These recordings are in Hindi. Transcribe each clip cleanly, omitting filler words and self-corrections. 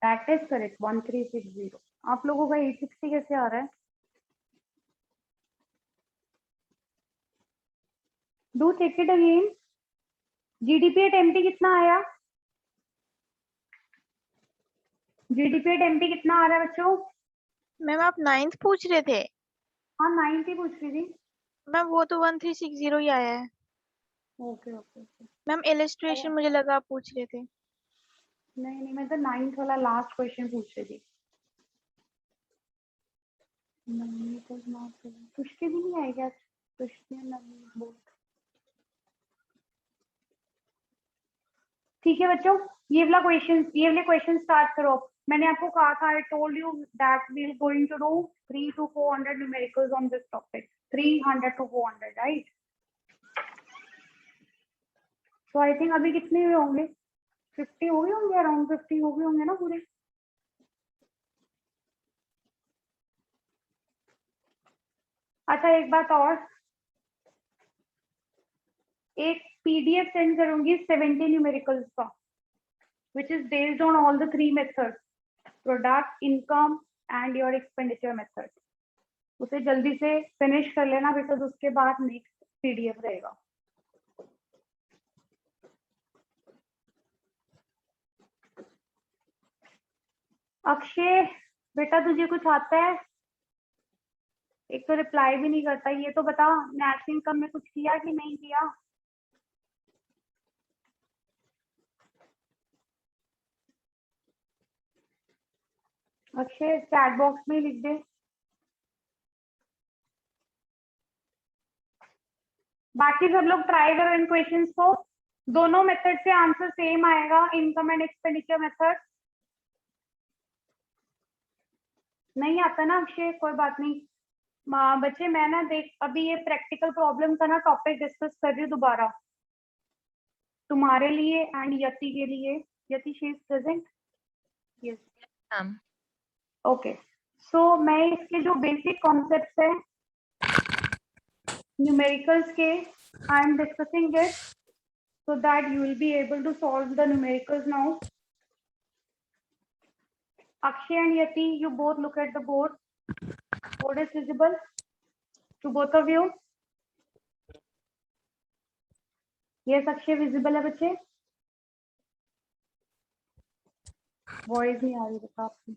That is correct 1360। आप लोगों का 860 कैसे आ रहा है? Do check it again. GDP at MP कितना आया? जीडीपी एट एमपी कितना आ रहा है बच्चों? मैम आप 9th पूछ रहे थे? हाँ 9 ही पूछ रही थी। मैम वो तो 1360 ही आया है। Okay okay okay. Ma'am illustration मुझे लगा आप पूछ रहे थे। नहीं नहीं, मैं तो 9th वाला लास्ट क्वेश्चन पूछ रही थी। नहीं तो पुष्टि भी नहीं आएगा। पुष्टि नहीं बोल। ठीक है बच्चों, ये वाले क्वेश्चन स्टार्ट करो। मैंने आपको कहा था, I told you that we are going to do 300 to 400 numericals on this topic. 300 to 400, right? तो आई थिंक अभी कितने हुए होंगे? 50 हो गए होंगे, अराउंड 50 हो गए होंगे ना पूरे। अच्छा एक बात और, एक पीडीएफ सेंड करूंगी 70 न्यूमेरिकल्स का, which is based on all the 3 methods: product, income and your expenditure method. उसे जल्दी से फिनिश कर लेना, बिकॉज उसके बाद नेक्स्ट पीडीएफ रहेगा। अक्षय बेटा तुझे कुछ आता है? एक तो रिप्लाई भी नहीं करता। ये तो बता, नेशनल इनकम में कुछ किया कि नहीं किया? अक्षय चैट बॉक्स में लिख दे। बाकी सब लोग ट्राई करो इन क्वेश्चंस को। दोनों मेथड से आंसर सेम आएगा, इनकम एंड एक्सपेंडिचर मेथड। नहीं आता ना अक्षय, कोई बात नहीं। बच्चे मैं ना देख, अभी ये प्रैक्टिकल प्रॉब्लम का ना टॉपिक डिस्कस कर रही हूँ दोबारा तुम्हारे लिए एंड यति के लिए। Yati she is present? Yes ma'am. Okay, so मैं इसके जो बेसिक कॉन्सेप्ट्स है न्यूमेरिकल्स के, I am discussing it so that you will be able to solve the numericals now. Akshay and Yati, you both look at the board. Board is visible to both of you. Yes, Akshay visible है बच्चे? Voice नहीं आ रही बता आपकी।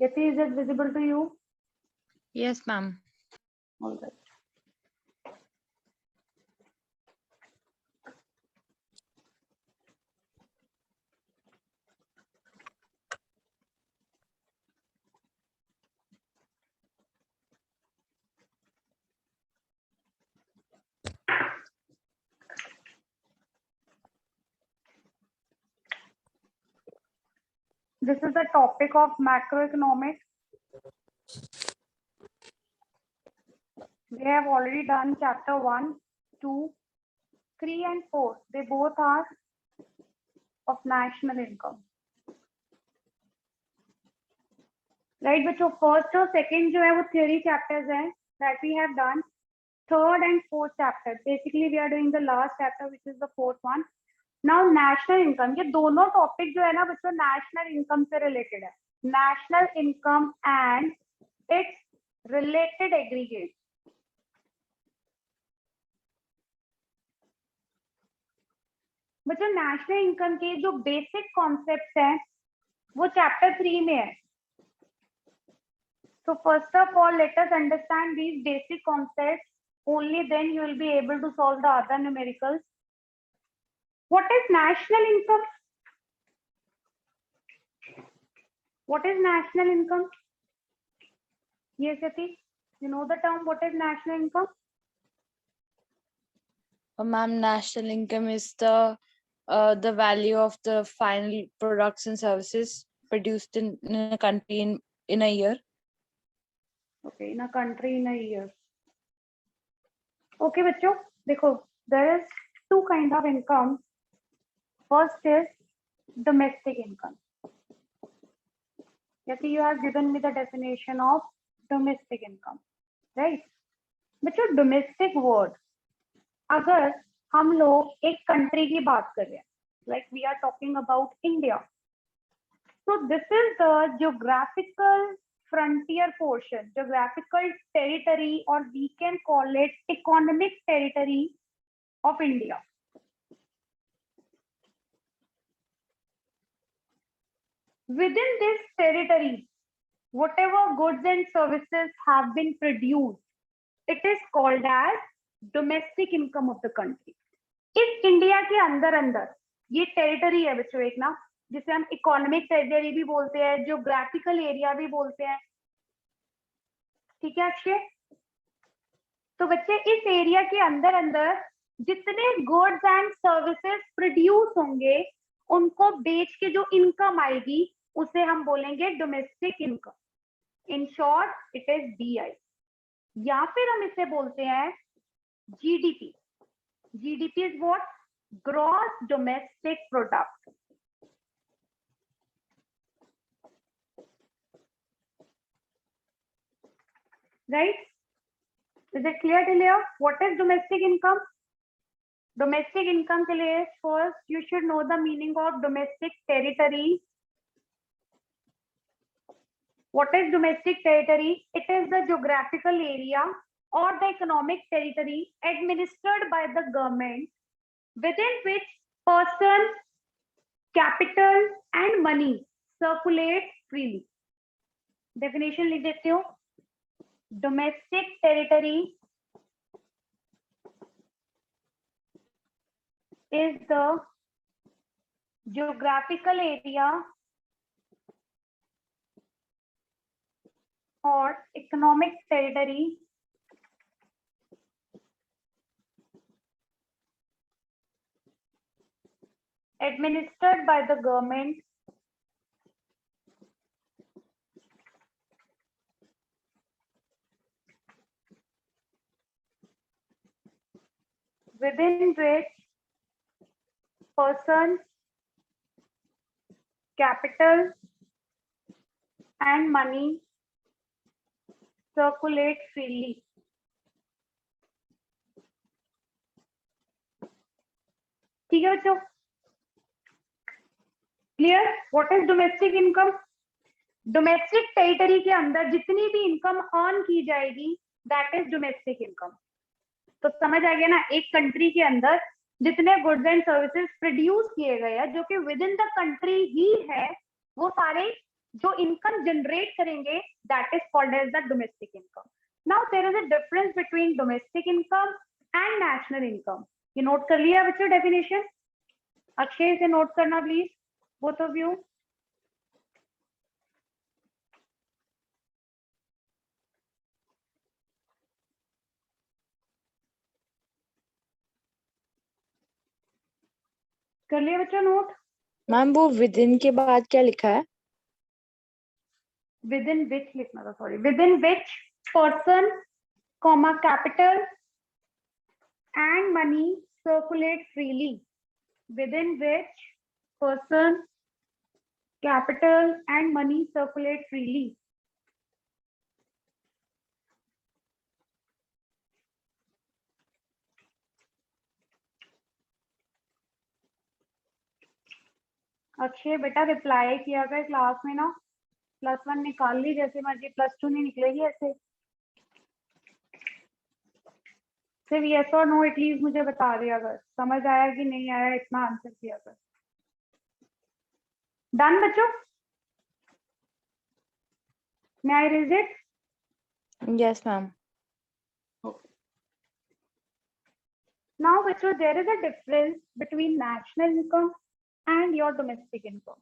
Yati, is it visible to you? Yes, ma'am. All right. This is the topic of macroeconomics. We have already done chapter 1, 2, 3 and 4. They both are of national income. Right बच्चों, फर्स्ट और सेकंड जो है वो थ्योरी चैप्टर्स हैं that we have done. Third and fourth chapter, basically we are doing the last chapter which is the fourth one. Now national income, ये दोनों टॉपिक जो है ना बच्चों नेशनल इनकम से रिलेटेड है। National income and it's related aggregate. बच्चों नेशनल इनकम के जो बेसिक कॉन्सेप्ट्स हैं वो चैप्टर 3 में है। So first of all, let us understand these basic concepts. Only then you will be able to solve the other numericals. What is national income? What is national income? Yes, Yati, you know the term. What is national income? Ma'am, national income is the value of the final products and services produced in a country in a year. Okay, in a country in a year. Okay, बच्चों देखो, there is two kind of income. First is domestic income. Yati, you have given me the definition of domestic income, right? बच्चों domestic word, अगर हम लोग एक कंट्री की बात कर रहे हैं, like we are talking about India. So this is the geographical frontier portion, geographical territory, or we can call it economic territory of India. Within this territory, whatever goods and services have been produced, it is called as domestic income of the country. इस इंडिया के अंदर अंदर ये टेरिटरी है बच्चों एक ना, जिसे हम इकोनॉमिक टेरिटरी भी बोलते हैं, ज्योग्राफिकल एरिया भी बोलते हैं. ठीक है अक्षय? तो बच्चे इस एरिया के अंदर अंदर जितने गुड्स एंड सर्विसेज प्रोड्यूस होंगे, उनको बेच के जो इनकम आएगी उसे हम बोलेंगे domestic income. In short it is DI, या फिर हम इसे बोलते हैं GDP. GDP is what? Gross domestic product. Right? Is it clear till here? What is domestic income? Domestic income के लिए first you should know the meaning of domestic territory. What is domestic territory? It is the geographical area or the economic territory administered by the government within which person, capital and money circulate freely. Definition लिख देती हूँ. Domestic territory is the geographical area or economic territory administered by the government within which person, capital and money circulate freely. ठीक है बच्चों? Clear? What is domestic income? Domestic territory के अंदर जितनी भी इनकम अर्न की जाएगी दैट इज डोमेस्टिक इनकम. तो समझ आ गया ना, एक कंट्री के अंदर जितने गुड्स एंड सर्विसेज प्रोड्यूस किए गए हैं जो कि विद इन द कंट्री ही है, वो सारे जो इनकम जनरेट करेंगे that is called as the domestic income. Now there is a difference between domestic income and national income. ये नोट कर लिया बच्चों डेफिनेशन? अक्षय से नोट करना प्लीज, बोथ ऑफ यू. कर लिया बच्चों नोट? मैम वो विद इन के बाद क्या लिखा है? within which लिखना था, sorry. within which person, comma capital and money circulate freely. within which person, capital and money circulate freely. Akshay बेटा रिप्लाई किया कर क्लास में ना, +1 निकाल ली जैसे मर्जी, +2 नहीं निकलेगी ऐसे. सिर्फ यस और नो एटलीस्ट मुझे बता दिया अगर समझ आया कि नहीं आया, इतना आंसर किया कर. डन बच्चों? May I read it? Yes ma'am. Now बच्चों there is a difference between national income and your domestic income.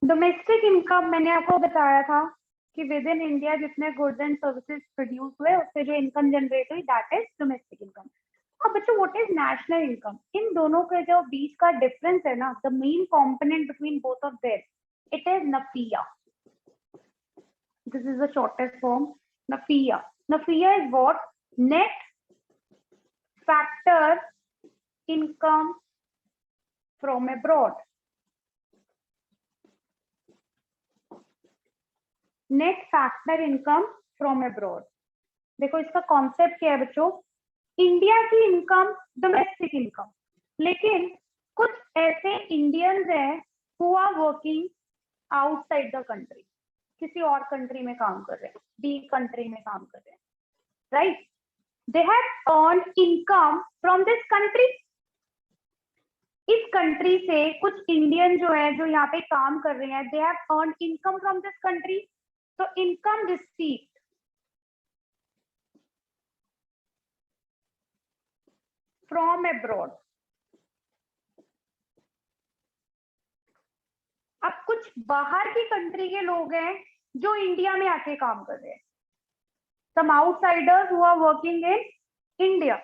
Domestic income मैंने आपको बताया था कि विद इन इंडिया जितने गुड्स एंड सर्विसेज प्रोड्यूस हुए उससे जो इनकम जनरेट हुई दैट इज डोमेस्टिक इनकम. अब बच्चों व्हाट इज नेशनल इनकम? इन दोनों के जो बीच का डिफरेंस है ना, the main component between both of them, it is NFIA. This is the shortest form. NAFIA. NAFIA is what? Net factor income from abroad. Net factor income from abroad. देखो इसका कॉन्सेप्ट क्या है बच्चों? इंडिया की इनकम, डोमेस्टिक इनकम, लेकिन कुछ ऐसे इंडियंस हैं who are working outside the country, किसी और कंट्री में काम कर रहे हैं, बी कंट्री में काम कर रहे हैं, right? They have earned income from this country. इस कंट्री से कुछ इंडियन जो है जो यहाँ पे काम कर रहे हैं, they have earned income from this country. तो इनकम रिसीव्ड फ्रॉम अब्रॉड. अब कुछ बाहर की कंट्री के लोग हैं जो इंडिया में आके काम कर रहे हैं. Some outsiders who are working in India.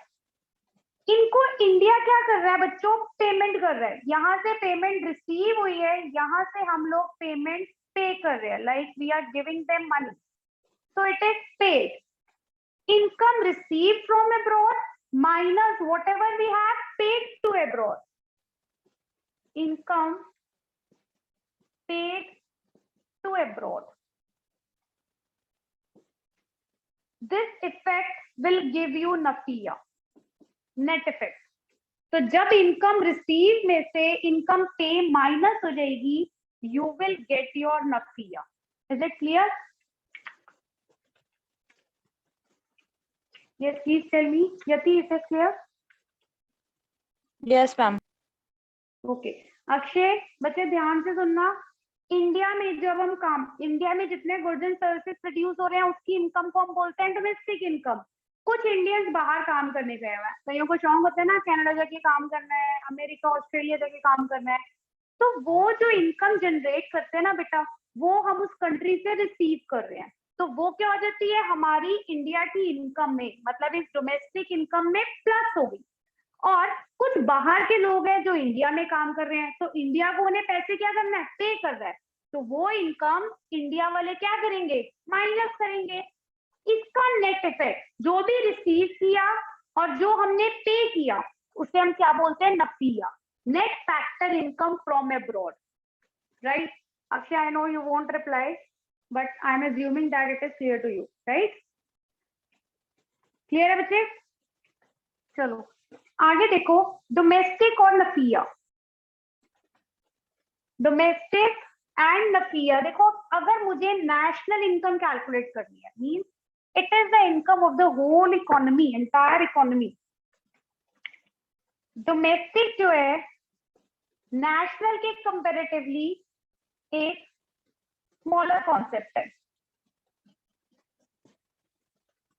इनको इंडिया क्या कर रहा है बच्चों? पेमेंट कर रहा है. यहाँ से पेमेंट रिसीव हुई है, यहाँ से हम लोग पेमेंट पे कर रहे हैं, like we are giving them money, so it is paid. Income receive from abroad minus whatever we have paid to abroad. Income paid to abroad. This effect will give you NAFIA, net effect. तो जब इनकम रिसीव में से इनकम पे माइनस हो जाएगी, you will get your NAFIA. Is it clear? Yes, please tell me. Yati, is it clear? Yes, ma'am. Okay. Akshay, बच्चे ध्यान से सुनना. इंडिया में जब हम काम, इंडिया में जितने गुड्स एंड सर्विसेज प्रोड्यूस हो रहे हैं उसकी इनकम को हम बोलते हैं डोमेस्टिक इनकम. कुछ इंडियंस बाहर काम करने गए हुए हैं, कईयों को शौक होता है ना कनाडा जाके काम करना है, अमेरिका ऑस्ट्रेलिया जाके काम करना है, तो वो जो इनकम जनरेट करते हैं ना बेटा, वो हम उस कंट्री से रिसीव कर रहे हैं. तो वो क्या हो जाती है? हमारी इंडिया की इनकम में, मतलब इस डोमेस्टिक इनकम में प्लस हो गई. और कुछ बाहर के लोग हैं जो इंडिया में काम कर रहे हैं, तो इंडिया को उन्हें पैसे क्या करना है? पे कर रहा है. तो वो इनकम इंडिया वाले क्या करेंगे? माइनस करेंगे. इसका नेट इफेक्ट जो भी रिसीव किया और जो हमने पे किया उसे हम क्या बोलते हैं? NAFIA, net factor income from abroad, right? Akshay, I know you won't reply, but I'm assuming that it is clear to you, right? Clear है बच्चे? चलो आगे देखो, डोमेस्टिक और NAFIA. Domestic and NAFIA. देखो, अगर मुझे नेशनल इनकम कैलकुलेट करनी है, means it is the income of the whole economy, entire economy. Domestic जो है नेशनल के कंपैरेटिवली एक स्मॉलर कॉन्सेप्ट है.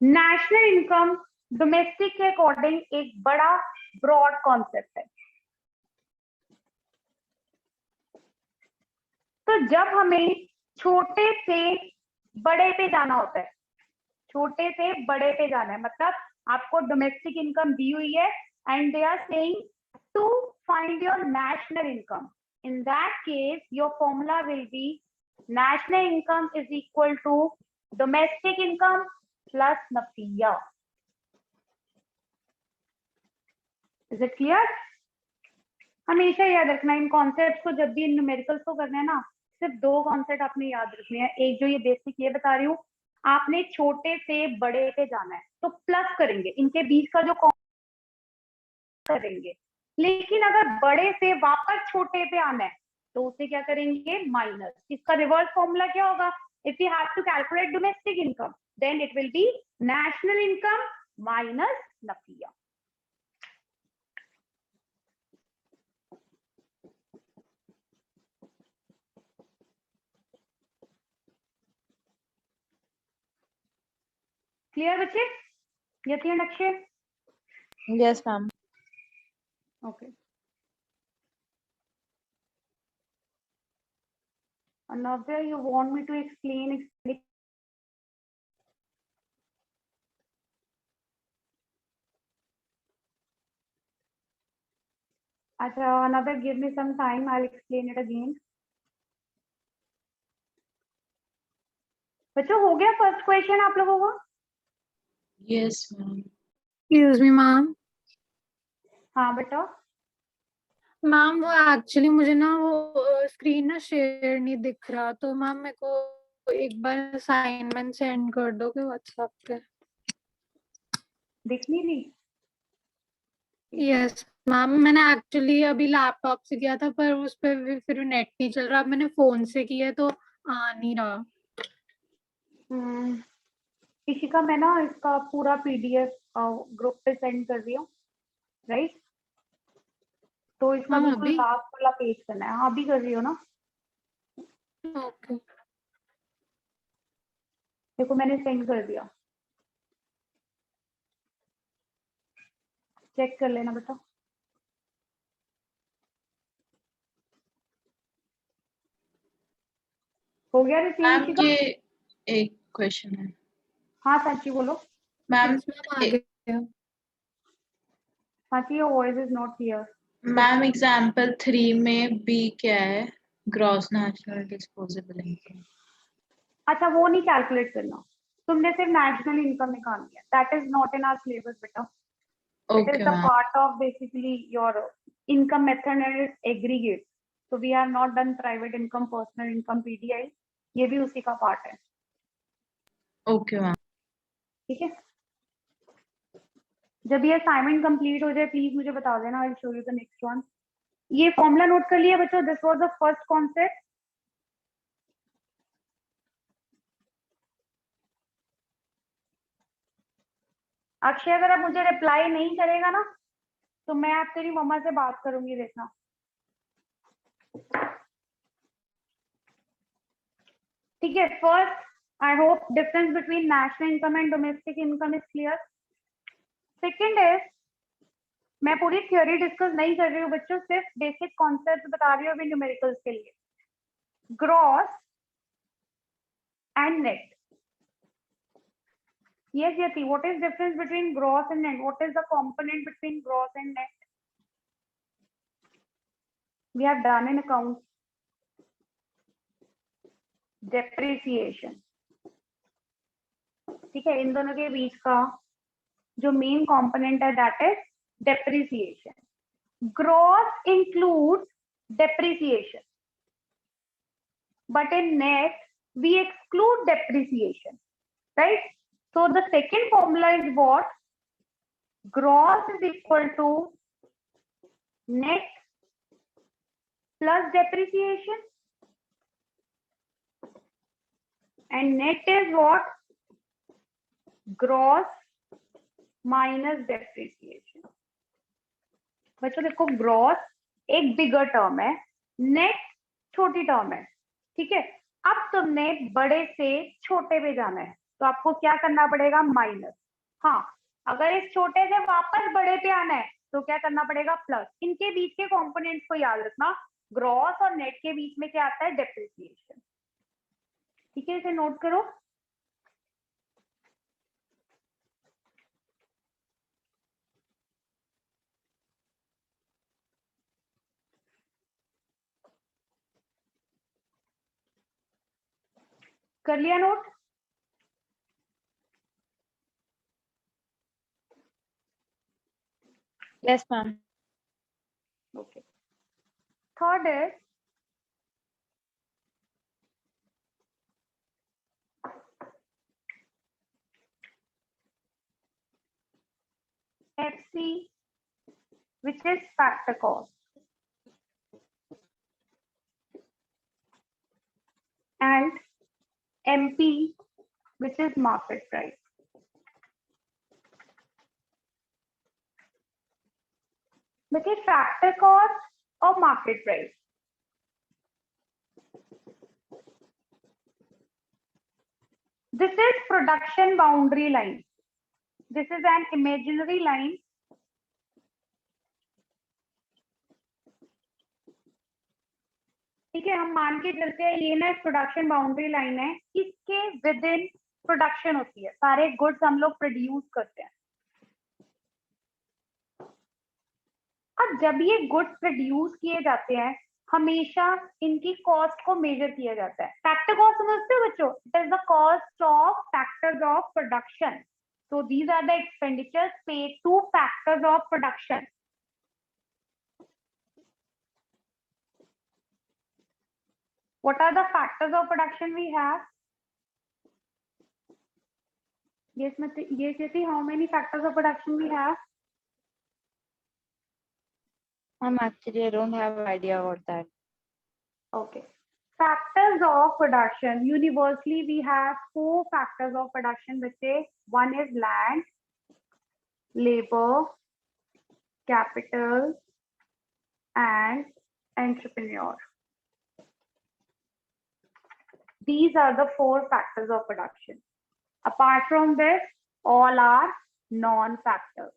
नेशनल इनकम डोमेस्टिक के अकॉर्डिंग एक बड़ा ब्रॉड कॉन्सेप्ट है. तो जब हमें छोटे से बड़े पे जाना होता है, छोटे से बड़े पे जाना है, मतलब आपको डोमेस्टिक इनकम दी हुई है and they are saying to find your national income. In that case your formula will be national income is equal to domestic income plus NAFIA. Is it clear? हमेशा याद रखना इन कॉन्सेप्ट्स को. जब भी इन न्यूमेरिकल्स को करना है ना, सिर्फ दो कॉन्सेप्ट आपने याद रखने हैं. एक जो ये बेसिक ये बता रही हूँ, आपने छोटे से बड़े पे जाना है तो प्लस करेंगे, इनके बीच का जो करेंगे. लेकिन अगर बड़े से वापस छोटे पे आना है तो उसे क्या करेंगे? माइनस. इसका रिवर्स फॉर्मूला क्या होगा? If you have to calculate domestic income then it will be national income minus NAFIA. Clear बच्चे? Yati and Akshay? Yes, ma'am. Okay. Another, you want me to explain? Acha, another, give me some time, I'll explain it again. बच्चों हो गया फर्स्ट क्वेश्चन आप लोगों को? Yes, ma'am. Excuse me ma'am. हाँ बेटा। मैम वो एक्चुअली मुझे ना वो स्क्रीन ना शेयर नहीं दिख रहा, तो मैम मेरे को एक बार असाइनमेंट सेंड कर दोगे व्हाट्सएप पे? दिख नहीं रही? यस मैम, मैंने एक्चुअली अभी लैपटॉप से किया था पर उस पे भी फिर नेट नहीं चल रहा। अब मैंने फोन से किया तो आ नहीं रहा। इशिका मैं ना इसका पूरा पीडीएफ ग्रुप पे सेंड कर रही हूँ, राइट? तो इसका हाँ, बिल्कुल अभी? लास्ट वाला पेज करना है। हाँ अभी कर रही हो ना? ओके। देखो मैंने सेंड कर दिया, चेक कर लेना बेटा। हो गया रिसीव मैम इशिका? ये एक क्वेश्चन है हाँ साची बोलो। मैम। यस मैम, आ गया। साची your voice is not clear. Ma'am example 3 में बी क्या है? Gross national disposable income. अच्छा वो नहीं कैलकुलेट करना, तुमने सिर्फ नेशनल इनकम निकालनी है। That is not in our syllabus बेटा। It is okay the ma'am. Part of basically your income method and it's aggregate. So we have not done private income, personal income, PDI, ये भी उसी का पार्ट है। Okay ma'am. ठीक है, जब ये असाइनमेंट कंप्लीट हो जाए प्लीज मुझे बता देना। I will show you the next one. ये फॉर्मूला नोट कर लिया बच्चों? This was the first concept. Akshay अगर अब मुझे रिप्लाई नहीं करेगा ना तो मैं आप तेरी मम्मा से बात करूंगी, देखना। ठीक है, first I hope difference between national income and domestic income is clear. Second is, मैं पूरी थ्योरी डिस्कस नहीं कर रही हूँ बच्चों, सिर्फ बेसिक कॉन्सेप्ट बता रही हूँ अभी न्यूमेरिकल्स के लिए। Gross and net. Yes, Yati, what is difference between gross and net? What is the component between gross and net? We have done in accounts. Depreciation. ठीक है, इन दोनों के बीच का जो मेन कंपोनेंट है that is depreciation. Gross includes depreciation, but in net we exclude depreciation, right? So the second formula is what? Gross is equal to net plus depreciation, and net is what? Gross minus depreciation. बच्चों देखो, ग्रॉस एक बिगर टर्म है, नेट छोटी टर्म है। ठीक है, अब तुमने बड़े से छोटे पे जाना है तो आपको क्या करना पड़ेगा? माइनस। हाँ, अगर इस छोटे से वापस बड़े पे आना है तो क्या करना पड़ेगा? प्लस। इनके बीच के कंपोनेंट्स को याद रखना, ग्रॉस और नेट के बीच में क्या आता है? डेप्रिसिएशन। ठीक है, इसे नोट करो। कर लिया note? Yes, ma'am. Okay. Third is FC, which is factor cost, and MP, which is market price. देखिए, factor cost और market price, this is production boundary line. This is an imaginary line. ठीक है, हम मान के चलते हैं ये ना प्रोडक्शन बाउंड्री लाइन है, इसके विद इन प्रोडक्शन होती है, सारे गुड्स हम लोग प्रोड्यूस करते हैं। अब जब ये गुड्स प्रोड्यूस किए जाते हैं हमेशा इनकी कॉस्ट को मेजर किया जाता है। फैक्टर कॉस्ट समझते हो बच्चों? It is the cost of factors of production. So these are the expenditures paid to factors of production. What are the factors of production we have? Yes, Jyoti, how many factors of production we have? Actually, I don't have idea about that. Okay. Factors of production. Universally, we have 4 factors of production, which is one is land, labor, capital, and entrepreneur. These are the 4 factors of production. Apart from this, all are non-factors.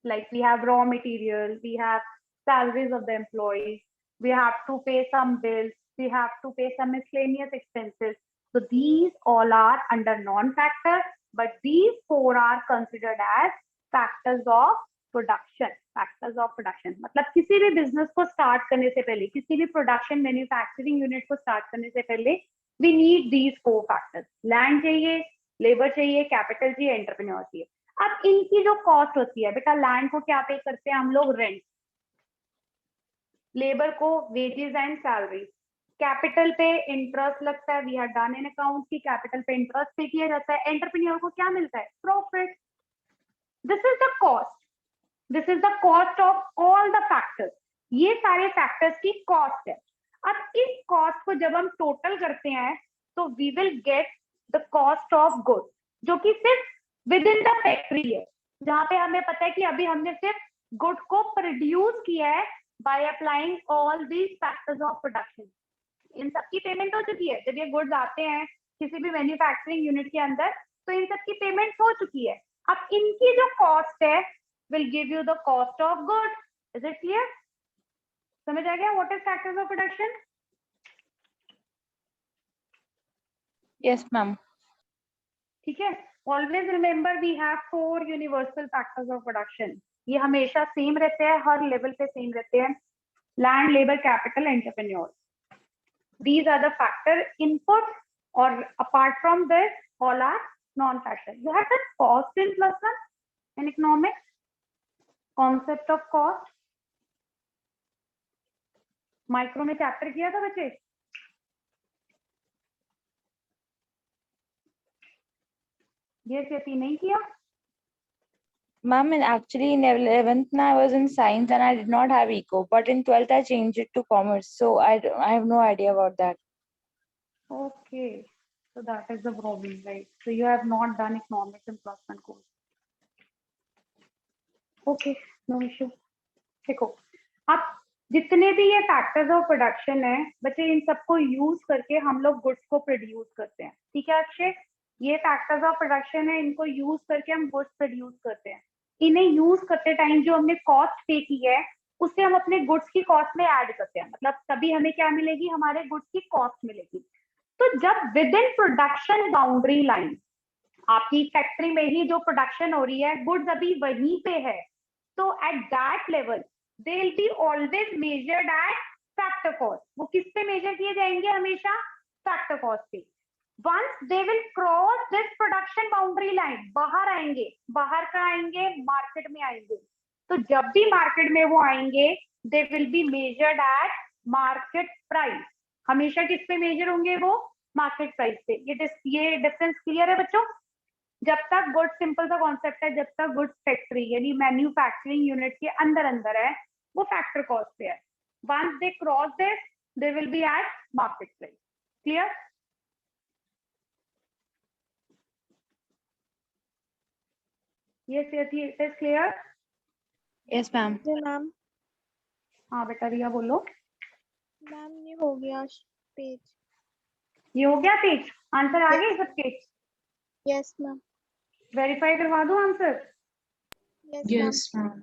Like we have raw material, we have salaries of the employees, we have to pay some bills, we have to pay some miscellaneous expenses. So these all are under non-factor, but these 4 are considered as factors of production. Factors of production मतलब किसी भी business को start करने से पहले, किसी भी production manufacturing unit को start करने से पहले, we need these 4 factors. Land चाहिए, labor चाहिए, capital चाहिए, entrepreneur चाहिए. अब इनकी जो कॉस्ट होती है बेटा, लैंड को क्या पे करते हैं हम लोग? रेंट. लेबर को वेजेस एंड सैलरी. कैपिटल पे इंटरेस्ट लगता है. We have done in account की कैपिटल पे इंटरेस्ट पे किया जाता है. एंटरप्रेन्योर को क्या मिलता है? Profit. This is the cost. This is the cost of all the factors. ये सारे फैक्टर्स की कॉस्ट है. अब इस कॉस्ट को जब हम टोटल करते हैं तो we will get the cost of goods, जो कि सिर्फ विद इन द फैक्ट्री है, जहां पे हमें पता है कि अभी हमने सिर्फ गुड को प्रोड्यूस किया है by applying all these factors of production. इन सब की पेमेंट हो चुकी है. जब ये गुड्स आते हैं किसी भी मैन्युफैक्चरिंग यूनिट के अंदर तो इन सब की पेमेंट हो चुकी है. अब इनकी जो कॉस्ट है will give you the cost of goods. Is it clear? समझ आ गया what is factors of production? Yes, ma'am. ठीक है. Always remember we have 4 universal factors of production. ये हमेशा सेम रहते हैं, हर लेवल पे सेम रहते हैं. Land, labour, capital, entrepreneur. These are the factor inputs, or apart from this, all are non-factor. You have the cost in +1 in economics. Concept of cost. Micro में चैप्टर किया था बच्चे? ये सेती नहीं किया? Ma'am, actually in 11th I was in science and I did not have eco, but in 12th I changed it to commerce, so I have no idea about that. Okay, so that is the problem, right? So you have not done economics in +1 course. Okay, no issue. देखो, अब जितने भी ये फैक्टर्स ऑफ प्रोडक्शन है बच्चे, इन सबको यूज करके हम लोग गुड्स को प्रोड्यूस करते हैं. ठीक है अक्षय? ये फैक्टर्स ऑफ प्रोडक्शन है, इनको यूज करके हम गुड्स प्रोड्यूस करते हैं. इन्हें यूज करते टाइम जो हमने कॉस्ट पे की है उससे हम अपने गुड्स की कॉस्ट में ऐड करते हैं. मतलब तभी हमें क्या मिलेगी? हमारे गुड्स की कॉस्ट मिलेगी. तो जब with in production boundary line आपकी फैक्ट्री में ही जो प्रोडक्शन हो रही है, गुड्स अभी वहीं पे है, तो at that level they will be always measured eight factor cost. वो किस पे मेजर किए जाएंगे? हमेशा फैक्टर कॉस्ट पे. Once they will cross this production boundary line, बाहर आएंगे. बाहर का आएंगे? मार्केट में आएंगे. तो जब भी मार्केट में वो आएंगे they will be measured at market price. हमेशा किस पे मेजर होंगे वो? मार्केट प्राइस पे. ये डिफरेंस क्लियर है बच्चों? जब तक गुड्स, सिंपल सा कॉन्सेप्ट है, जब तक गुड्स फैक्ट्री यानी मैन्युफैक्चरिंग यूनिट के अंदर अंदर है वो फैक्टर कॉस्ट पे है. Once they cross this, they will be at market price. Clear? Yes, it is clear. Yes, ma'am. जी मैम. हाँ बेटा रिया बोलो. मैम ये हो गया पेज. ये हो गया पेज? आंसर आ गए सबके? Yes ma'am. वेरीफाई करवा दूं answer? Yes ma'am. Yes, ma'am.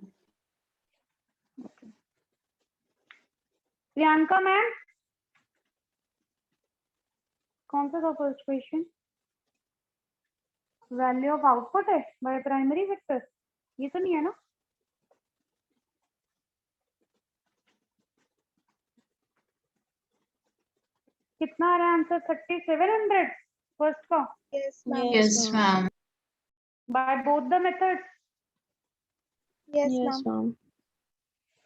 Priyanka ma'am, कौन सा था first question? Value of output है बाय प्राइमरी वेक्टर. ये तो नहीं है ना? कितना आ रहा है आंसर? 3700 फर्स्ट का Yes, ma'am. Yes, ma'am. by both the methods. Yes, Yes, ma'am. ma'am.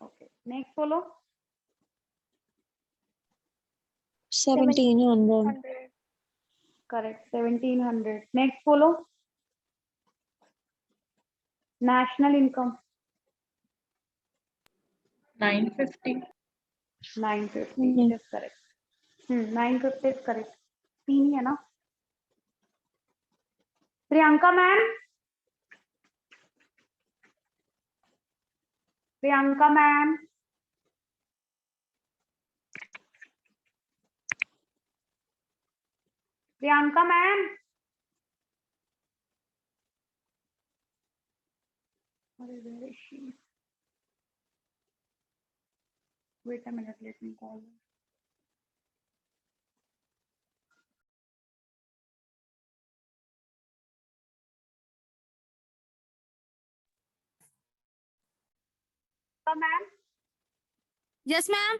Okay, next follow. 1700. 100. Correct, 1700. Next follow. National income 950. 950. नहीं. It is correct. 950 is correct. 3 ही है ना? Priyanka ma'am, Priyanka ma'am, Priyanka ma'am, अरे where is she? Wait a minute, let me call her. Ma'am, Yes, ma'am.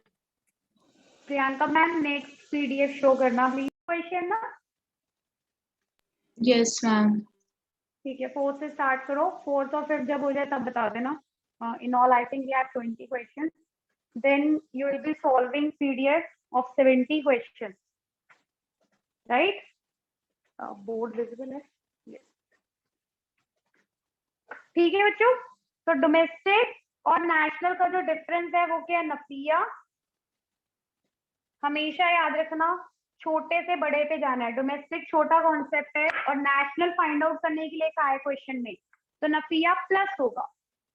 Priyanka ma'am next PDF show करना प्लीज। क्वेश्चन ना, Yes, ma'am. ठीक है, 4 से स्टार्ट करो। 4th और 5th जब हो जाए तब बता देना। In all I think we have 20 questions, then you will be solving PDF of 70 questions, right? Board visible है? Yes. ठीक है बच्चों, तो डोमेस्टिक और नेशनल का जो डिफरेंस है वो क्या है? नफिया। हमेशा याद रखना, छोटे से बड़े पे जाना है। डोमेस्टिक छोटा कॉन्सेप्ट है और नेशनल फाइंड आउट करने के लिए कहा है क्वेश्चन में, तो नफिया प्लस होगा।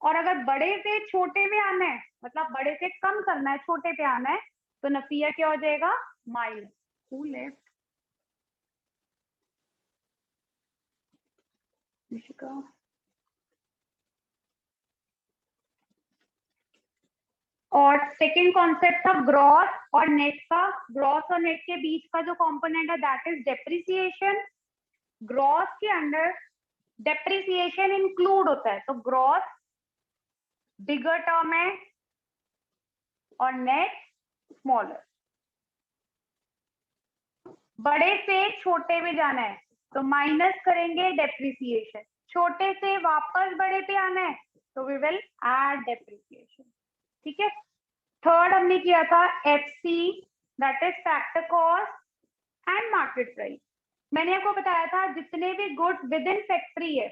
और अगर बड़े से छोटे पे आना है, मतलब बड़े से कम करना है, छोटे पे आना है, तो नफिया क्या हो जाएगा? माइनस। Who left? निशिका। और सेकेंड कॉन्सेप्ट था ग्रॉस और नेट का। ग्रॉस और नेट के बीच का जो कंपोनेंट है दैट इज डेप्रिसिएशन। ग्रॉस के अंडर डेप्रिसिएशन इंक्लूड होता है, तो ग्रॉस बिगर टर्म है और नेट स्मॉलर। बड़े से छोटे में जाना है तो माइनस करेंगे डेप्रिसिएशन, छोटे से वापस बड़े पे आना है तो वी विल ऐड डेप्रिसिएशन। ठीक है, थर्ड हमने किया था FC, that is factor cost and market price. मैंने आपको बताया था जितने भी गुड्स विद इन फैक्ट्री है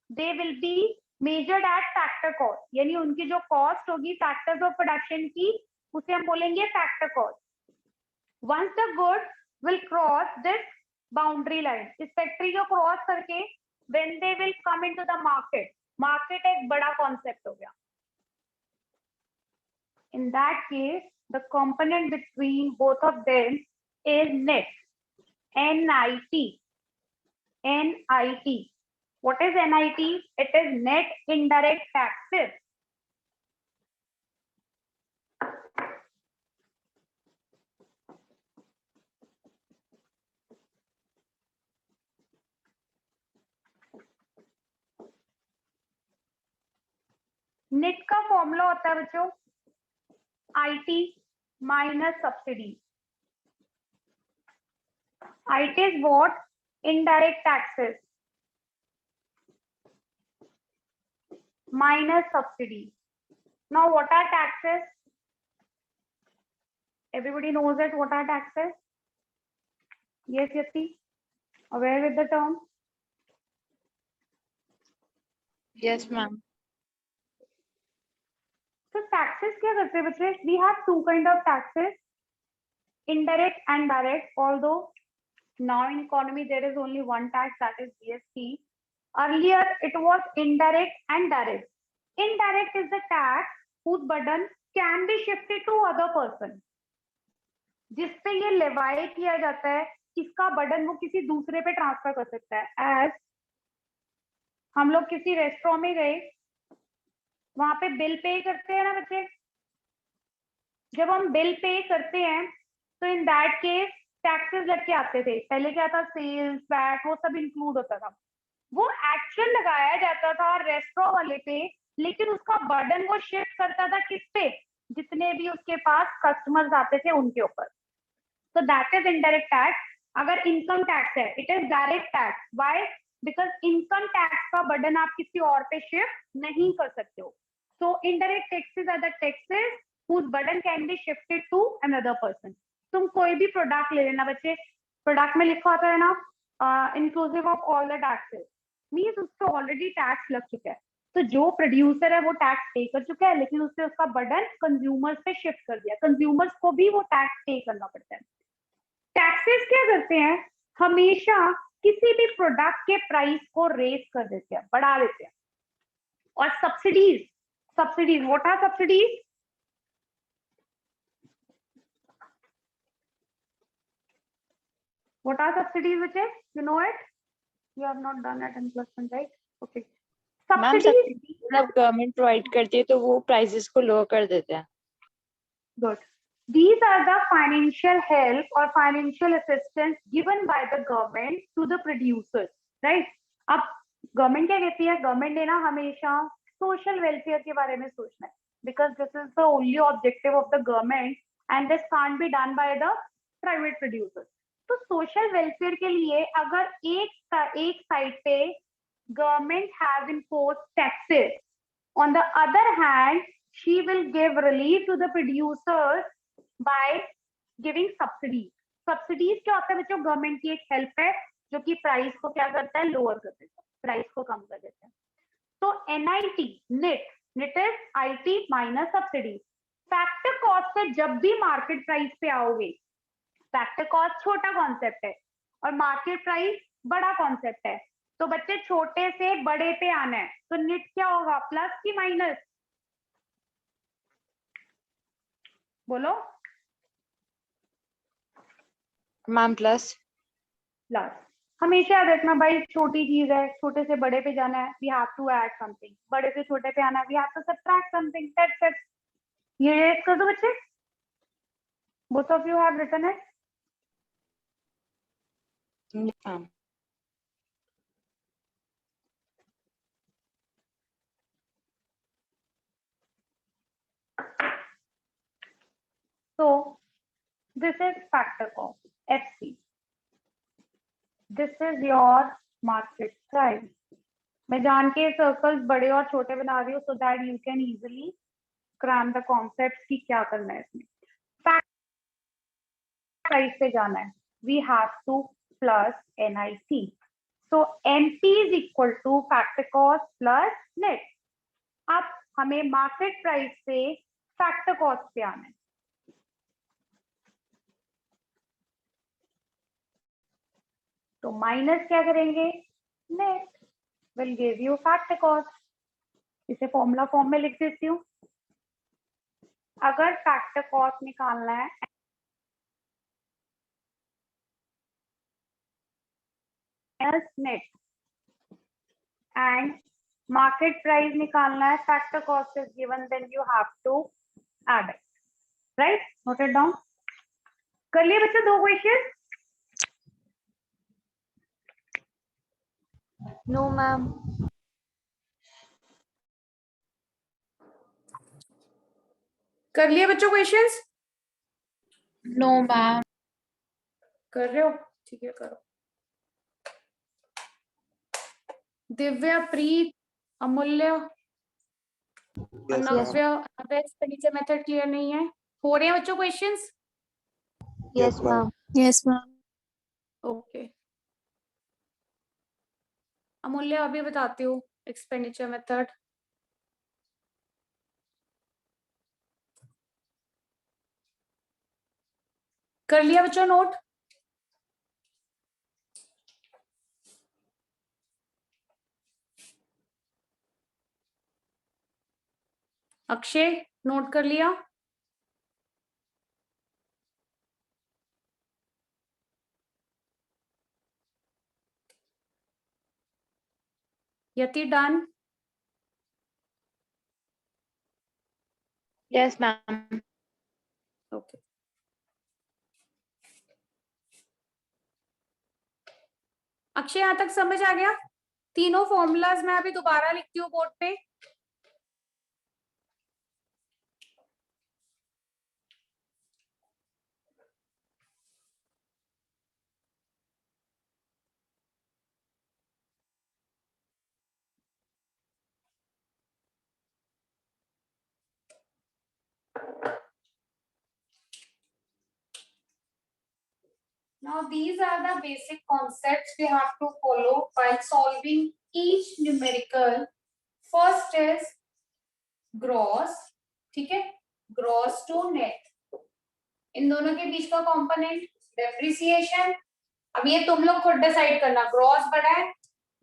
they will be measured eight factor cost, यानी उनकी जो कॉस्ट होगी फैक्टर्स ऑफ प्रोडक्शन की, उसे हम बोलेंगे factor cost. Once the goods will cross this boundary line, इस फैक्ट्री को क्रॉस करके when they will come into the market, market एक बड़ा कॉन्सेप्ट हो गया। In that case, the component between both of them is net. NIT. NIT. What is NIT? It is net indirect taxes. Net का फॉर्मूला होता है बच्चों IT minus subsidy. IT is what? Indirect taxes minus subsidy. Now what are taxes? Everybody knows it. What are taxes? Yes, Yati? Aware with the term? Yes, ma'am. So taxes क्या करते हैं बच्चे? We have two kind of taxes, indirect and direct. Although now in economy there is only one tax, that is GST. Earlier it was indirect and direct. Indirect is the tax whose burden can be shifted to other person. जिसपे ये लेवाई किया जाता है, इसका बर्डन वो किसी दूसरे पे ट्रांसफर कर सकता है। एज हम लोग किसी रेस्टोरेंट में गए, वहां पे बिल पे करते हैं ना बच्चे, जब हम बिल पे करते हैं तो इन दैट केस टैक्सेस लग के आते थे। पहले क्या था, सेल्स वैट वो सब इंक्लूड होता था, वो एक्शन लगाया जाता था रेस्टोरेंट वाले पे, लेकिन उसका बर्डन वो शिफ्ट करता था किस पे? जितने भी उसके पास कस्टमर्स आते थे उनके ऊपर। So that is indirect tax. अगर income tax है, it is direct tax. Why? Because income tax का burden आप किसी और पे shift नहीं कर सकते हो. So indirect taxes are the taxes whose burden can be shifted to another person. तुम कोई भी प्रोडक्ट ले लेना बच्चे, प्रोडक्ट में लिखा होता है ना inclusive of all the taxes, means उस पर ऑलरेडी टैक्स लग चुका है. तो जो प्रोड्यूसर है वो टैक्स पे कर चुका है, लेकिन उसने उसका बर्डन कंज्यूमर्स पे शिफ्ट कर दिया. कंज्यूमर्स को भी वो टैक्स पे करना पड़ता है. टैक्सेस क्या करते हैं, हमेशा किसी भी प्रोडक्ट के प्राइस को रेज कर देते हैं, बढ़ा देते हैं. और subsidies, what are subsidies? What are subsidies, which is, you know it? You have not done it in +1, right? Okay. Ma'am Subsidies. जब गवर्नमेंट प्रोवाइड करती है तो वो प्राइसेस को लोअर कर देते हैं. Good. These are the financial help or financial assistance given by the government to the producers, right? अब गवर्नमेंट क्या कहती है, गवर्नमेंट ने ना हमेशा सोशल वेलफेयर के बारे में सोचना है, because this is the only objective of the government and this can't be done by the private producers. तो सोशल वेलफेयर के लिए अगर एक साइड पे government has imposed taxes, on the other hand she will give relief to the producers by giving subsidies. Subsidies क्या होता है बच्चों? गवर्नमेंट की एक हेल्प है जो कि प्राइस को क्या करता है, लोअर कर देता है, प्राइस को कम कर देता है. तो NIT, net is IT minus subsidy. Factor cost से जब भी मार्केट प्राइस पे आओगे, फैक्टर कॉस्ट छोटा कॉन्सेप्ट है और मार्केट प्राइस बड़ा कॉन्सेप्ट है, तो बच्चे छोटे से बड़े पे आना है. तो नेट क्या होगा, प्लस की माइनस? बोलो. Ma'am plus. प्लस. हमेशा याद रखना भाई, छोटी चीज है, छोटे से बड़े पे जाना है, we have to add something. बड़े से छोटे पे आना है, we have to subtract something. That's it. ये कर दो बच्चे. Both of you have written it. Ma'am So this is factor cost, FC. This is your market price. मैं जान के सर्कल्स बड़े और छोटे बना रही हूँ so that you can easily cram the concepts कि क्या करना है इसमें. प्राइस पे जाना है, we have to plus NIC. So MP is equal to factor cost plus net. अब हमें मार्केट प्राइस से फैक्टर कॉस्ट पे आना है. तो माइनस क्या करेंगे, net will give you factor cost. इसे फॉर्मूला फॉर्म में लिख देती हूँ. अगर फैक्टर कॉस्ट निकालना है नेट एंड मार्केट प्राइस निकालना है, factor cost is given, then you have to add it. Right, note it down. कर लिए बच्चों 2 क्वेश्चन? No, ma'am. कर लिए बच्चों क्वेश्चंस? No ma'am. कर रहे हो? ठीक है, करो. दिव्या, प्रीत, अमूल्य, नव्य, एक्सपेंडिचर मेथड क्लियर नहीं है? हो रहे हैं बच्चों questions? Yes, ma'am. Yes, ma'am. Okay. अमूल्य अभी बताती हूँ एक्सपेंडिचर मेथड. कर लिया बच्चों नोट? अक्षय, नोट कर लिया? Yati done? Yes ma'am. Okay. Akshay यहाँ तक समझ आ गया? तीनों फॉर्मूलाज मैं अभी दोबारा लिखती हूँ बोर्ड पे. Now these are the basic concepts we have to follow while solving each numerical. First is gross, ठीक है, gross to net. इन दोनों के बीच का कंपोनेंट डेप्रिसिएशन. अब ये तुम लोग खुद डिसाइड करना, ग्रॉस बड़ा है,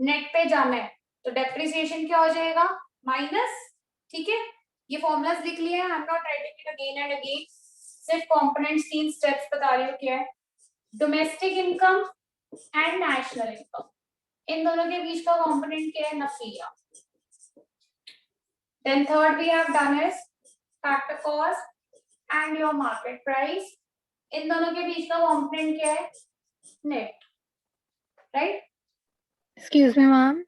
नेट पे जाना है, तो डेप्रिसिएशन क्या हो जाएगा, माइनस. ठीक है, ये फॉर्मूलाज लिख लिए हैं, I am not writing it again and again, सिर्फ कंपोनेंट्स 3 स्टेप्स बता रही हूँ क्या है. Domestic income and national income, इन दोनों के बीच का कंपोनेंट क्या है, NFIA. Then third we have done is factor cost and your market price, इन दोनों के बीच का कंपोनेंट क्या है, net. Right. Excuse me ma'am.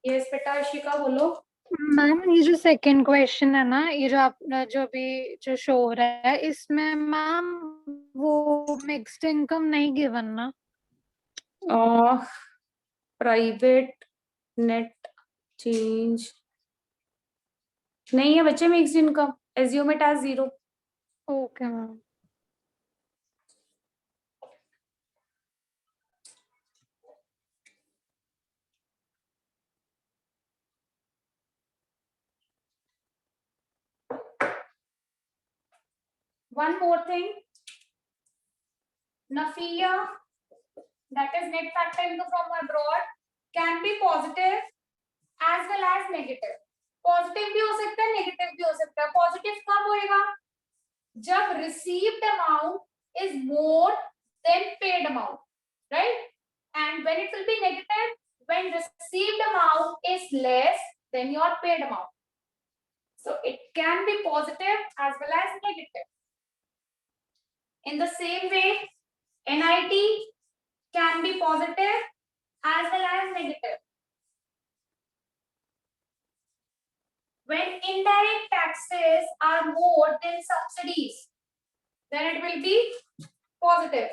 Yes बेटा, इशिका बोलो. मैम ये जो सेकंड क्वेश्चन है ना, ये जो आप जो भी जो शो हो रहा है, इसमें मैम वो मिक्स्ड इनकम नहीं गिवन ना. प्राइवेट नेट चेंज नहीं है बच्चे, mixed income, assume it as 0. Okay ma'am. One more thing, NAFIA, that is net factor income from abroad, can be positive as well as negative. Positive भी हो सकता है, नेगेटिव भी हो सकता है. पॉजिटिव कब होएगा, जब received amount is more than paid amount, right. And when it will be negative when received amount is less than your paid amount. So it can be positive as well as negative. In the same way, NIT can be positive as well as negative. When indirect taxes are more than subsidies, then it will be positive.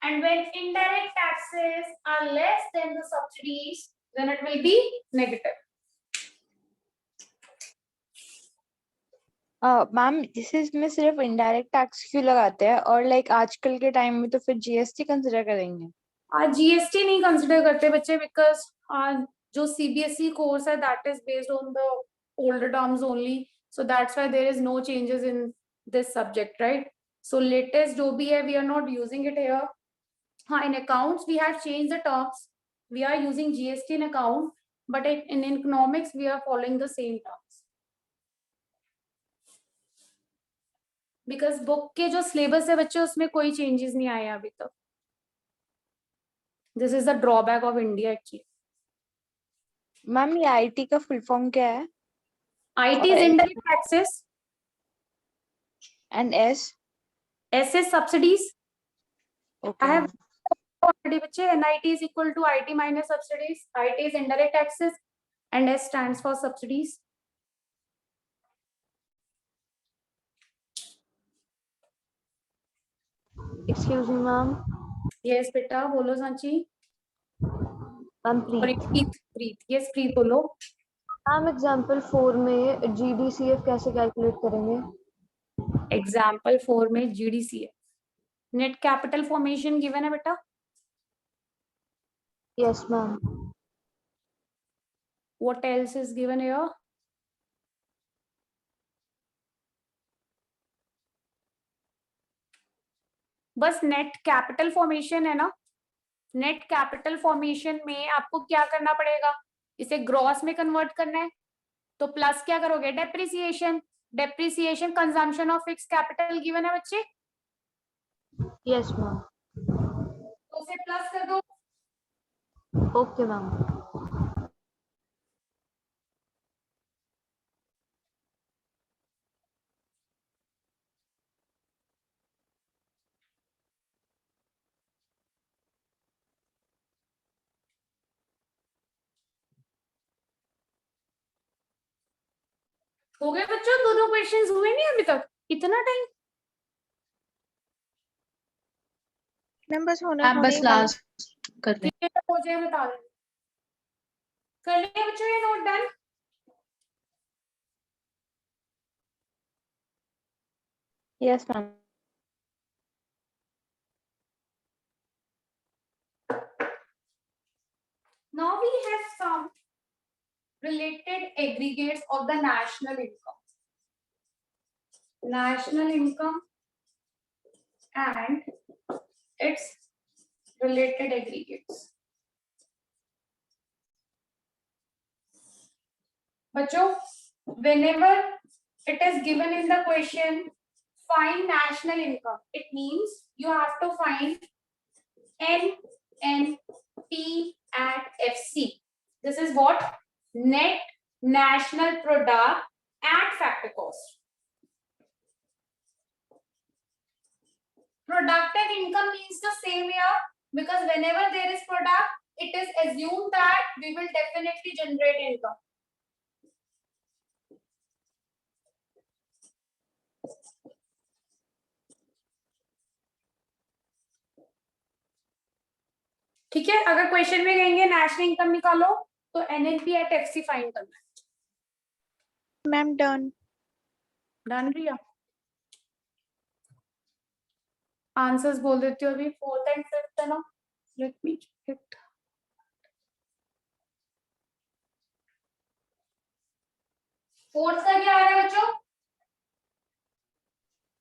And when indirect taxes are less than the subsidies, then it will be negative. Ma'am इसमें सिर्फ इनडायरेक्ट टैक्स क्यों लगाते हैं, और लाइक आजकल के टाइम में तो फिर जीएसटी कंसिडर करेंगे. आज जीएसटी नहीं कंसिडर करते बच्चे, बिकॉज आज जो सीबीएसई कोर्स है that is based on the older terms only, so that's why there is no changes in this subject, right. So latest जो भी है we are not using it here. हाँ, in accounts we have change the terms, we are using GST in account, but in economics we are following the same terms. Because book के जो सिलेबस है बच्चे उसमें कोई चेंजेस नहीं आए अभी तक. This is the drawback of India actually. Ma'am ये आईटी का फुल फॉर्म क्या है? IT is indirect taxes, and S? S is subsidies. Okay. I have already बच्चे, NIT is equal to IT minus subsidies. IT is indirect taxes and S stands for subsidies. Excuse me, ma'am. Yes बेटा, बोलो Sanchi. Ma'am, Sorry, please. Preet. Yes, Preet बोलो. मैम एग्जाम्पल 4 में GDCF कैसे कैलकुलेट करेंगे? Example 4 में GDCF. Net capital formation given है बेटा. Yes ma'am. What else is given here? बस नेट कैपिटल फॉर्मेशन है ना. नेट कैपिटल फॉर्मेशन में आपको क्या करना पड़ेगा, इसे ग्रॉस में कन्वर्ट करना है, तो प्लस क्या करोगे, depreciation. Depreciation consumption of fix capital given है बच्चे, यस मैम. तो उसे प्लस कर दो. Okay ma'am. हो गए बच्चों, दोनों क्वेश्चंस हुए नहीं अभी तक, इतना टाइम. मैम बस होना आप बस लास्ट कर दें. ठीक है, हो जाए बता दें. कर लिया बच्चों ये note done. Yes ma'am. Now we have some related aggregates of the national income. National income and its related aggregates. बच्चों, whenever it is given in the question, find national income, it means you have to find NNP at FC. This is what? Net national product at factor cost. Productive income means the same here, because whenever there is product, it is assumed that we will definitely generate income. ठीक है, अगर क्वेश्चन में कहेंगे नेशनल इनकम निकालो तो एनएनपी एट एफसी फाइंड करना है। Ma'am done. Done Riya? Answers बोल देती हूँ अभी, फोर्थ एंड फिफ्थ है ना, let me check it. Fourth का क्या आ रहा है बच्चों?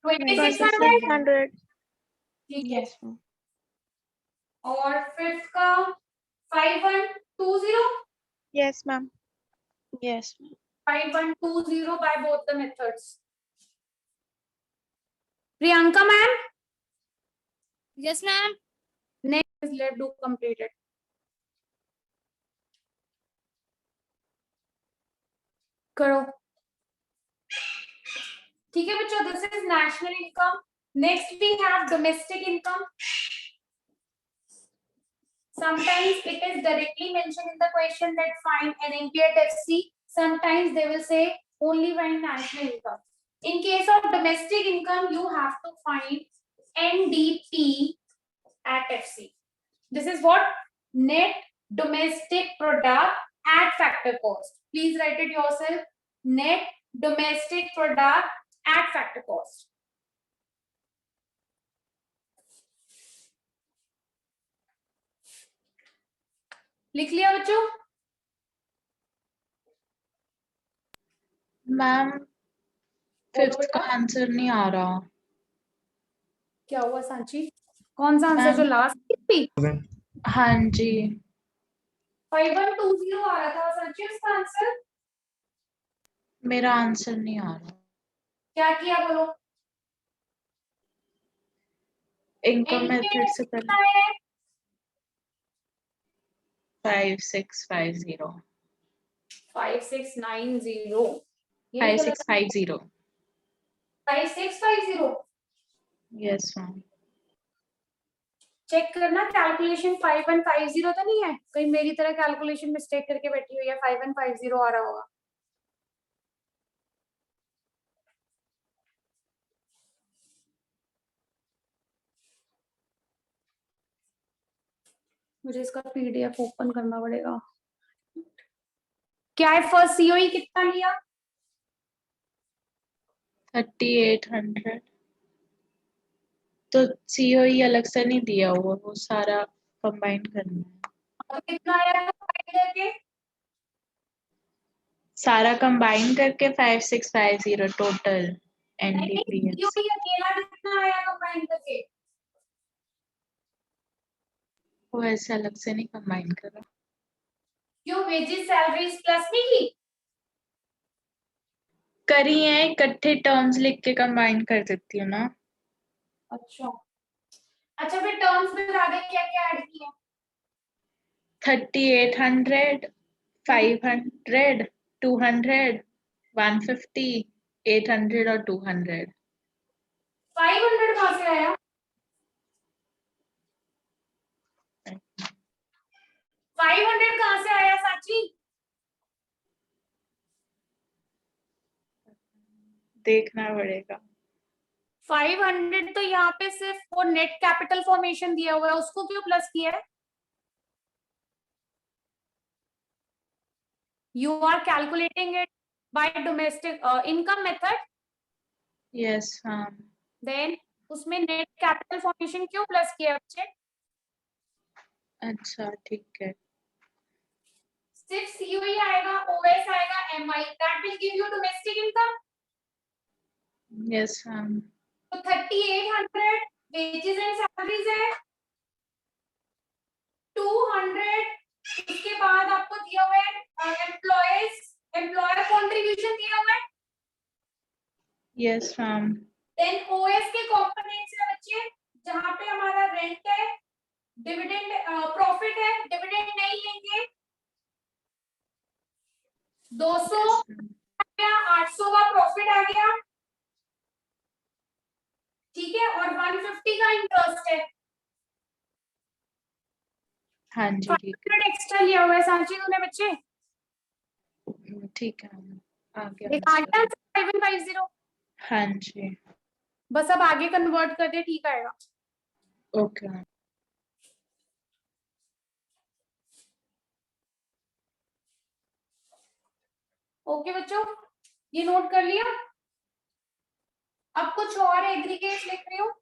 2600। ठीक है, यस मैम। और फिफ्थ का 5120। Yes ma'am. Yes ma'am. 5120 by both the methods. Priyanka ma'am, Yes, ma'am. next is let's do completed. करो। ठीक है बच्चों, this is national income. Next we have domestic income. Sometimes it is directly mentioned in the question that find NNP at FC. Sometimes they will say only find national income. In case of domestic income, you have to find NDP at FC. This is what? Net domestic product at factor cost. Please write it yourself. Net domestic product at factor cost. लिख लिया बच्चों? मैम फिफ्थ का आंसर नहीं आ रहा। क्या हुआ सांची? कौन सा आंसर मैम। जो लास्ट थी? हाँ जी। 5120 आ रहा था सांची उसका आंसर। मेरा आंसर नहीं आ रहा। क्या किया बोलो? इनकम मेथड से पहले 5650 5690 5650 5650। Yes ma'am. चेक करना कैलकुलेशन 5150 तो नहीं है, कहीं मेरी तरह कैलकुलेशन मिस्टेक करके बैठी हुई है, 5150 आ रहा होगा। मुझे इसका पीडीएफ ओपन करना पड़ेगा। क्या है फर्स्ट सीओई कितना लिया? 3800। तो सीओई अलग से नहीं दिया हुआ, वो सारा कंबाइन करना है। और कितना आया combine करके? सारा कंबाइन करके 5650 टोटल एनडीपीएस। सीओई अकेला कितना आया कंबाइन करके? वो ऐसे अलग से नहीं कंबाइन करा। क्यों, वेजेस सैलरीज प्लस नहीं की? करी है, इकट्ठे टर्म्स लिख के कंबाइन कर देती हूँ ना। अच्छा अच्छा, फिर टर्म्स में आगे क्या क्या ऐड किया? 3800 500 200 150 800 और 200। 500 कहाँ से आया? 500 कहाँ से आया साची? देखना पड़ेगा। 500 तो यहाँ पे सिर्फ वो नेट कैपिटल फॉर्मेशन दिया हुआ है, उसको क्यों प्लस किया है? You are calculating it by domestic income method. Yes ma'am. Then उसमें नेट कैपिटल फॉर्मेशन क्यों प्लस किया बच्चे? अच्छा ठीक है। सिर्फ COE आएगा, OS आएगा, MI, that will give you domestic income. Yes, ma'am. तो 3800 wages and salaries है, 200 उसके बाद आपको दिया हुआ है एम्प्लॉयर कंट्रीब्यूशन दिया हुआ है, Yes, ma'am. देन OS के कंपोनेंट्स है बच्चे, जहां पे हमारा रेंट है, डिविडेंड प्रॉफिट है, डिविडेंड नहीं लेंगे, 200 Yes, ma'am. आ गया, 800 का प्रॉफिट आ गया, ठीक है, और 150 का इंटरेस्ट है, हाँ जी, ठीक 500 एक्स्ट्रा लिया हुआ है सांची तूने बच्चे, है, ठीक है ma'am. आ गया एक आटा master. 750, हाँ जी, बस अब आगे कन्वर्ट कर दे, ठीक आएगा। Okay ma'am. ओके बच्चों, ये नोट कर लिया। अब कुछ और एग्रीगेट लिख रही हूँ,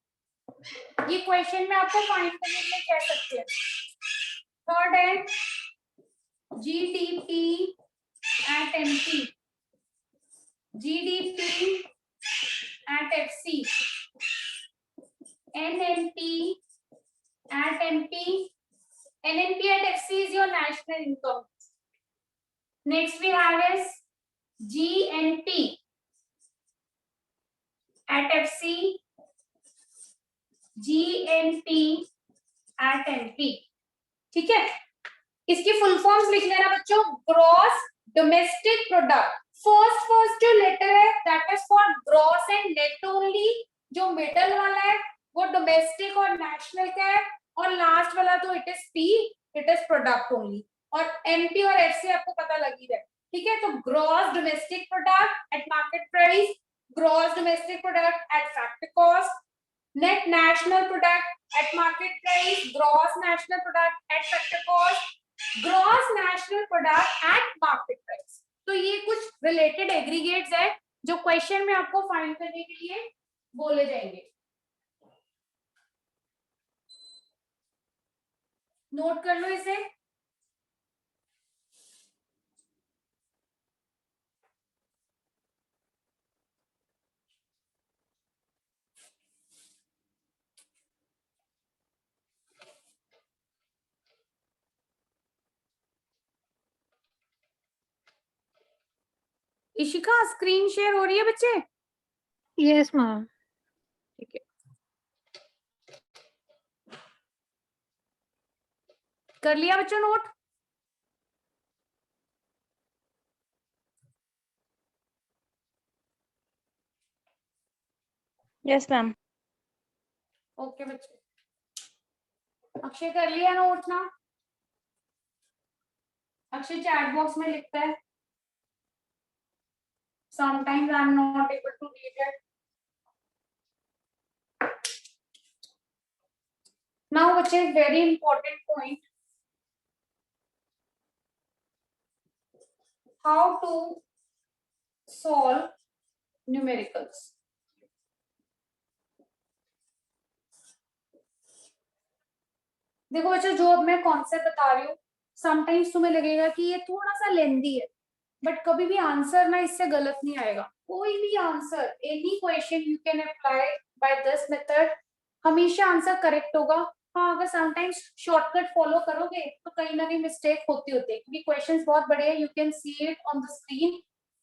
ये क्वेश्चन में आपको फाइंड करने के लिए कह सकते हैं। थर्ड है GDP at MP, GDP at FC, NNP at MP, NNP at FC is your national income. Next we have is GNP at FC, GNP at MP, ठीक है। इसकी फुल फॉर्म्स लिख लेना बच्चों, ग्रॉस डोमेस्टिक प्रोडक्ट, फर्स्ट जो लेटर है that is for gross and net only, जो मिडल वाला है वो डोमेस्टिक और नेशनल का है, और लास्ट वाला तो it is P, it is product only, और MP और FC आपको पता लगी है, ठीक है। तो gross domestic product at market price, gross domestic product at factory cost, net national product at market price, gross national product at factor cost, gross national product at market price। तो ये कुछ रिलेटेड एग्रीगेट्स है जो क्वेश्चन में आपको फाइंड करने के लिए बोले जाएंगे, नोट कर लो इसे। इशिका स्क्रीन शेयर हो रही है बच्चे? Yes ma'am. ठीक है, कर लिया बच्चों नोट? Yes, ma'am. ओके बच्चे, अक्षय कर लिया नोट ना? अक्षय चैट बॉक्स में लिखता है, sometimes I am not able to read it. Now which is very important point, how to solve numericals। देखो बच्चों, जो अब मैं कॉन्सेप्ट बता रही हूँ, समटाइम्स तुम्हें लगेगा कि ये थोड़ा सा लेंदी है, बट कभी भी आंसर ना इससे गलत नहीं आएगा। कोई भी answer, any question you can apply by this method, हमेशा आंसर करेक्ट होगा। हाँ, अगर समटाइम्स शॉर्टकट फॉलो करोगे तो कहीं ना कहीं मिस्टेक होती है, क्योंकि क्वेश्चंस बहुत बड़े हैं, you can see it on the screen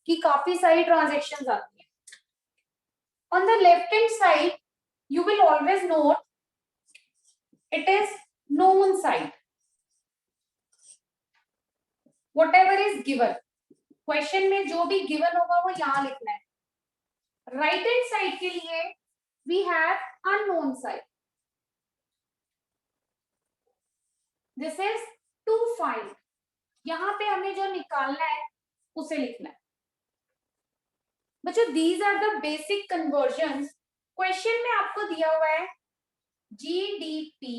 कि काफी सारी ट्रांजेक्शंस आती हैं। On the left hand side you will always note it is known side, whatever is given, question में जो भी गिवन होगा वो यहाँ लिखना है। राइट हैंड साइड के लिए we have unknown side, this is to find, यहाँ पे हमें जो निकालना है उसे लिखना है। बच्चों these are the basic conversions. Question में आपको दिया हुआ है GDP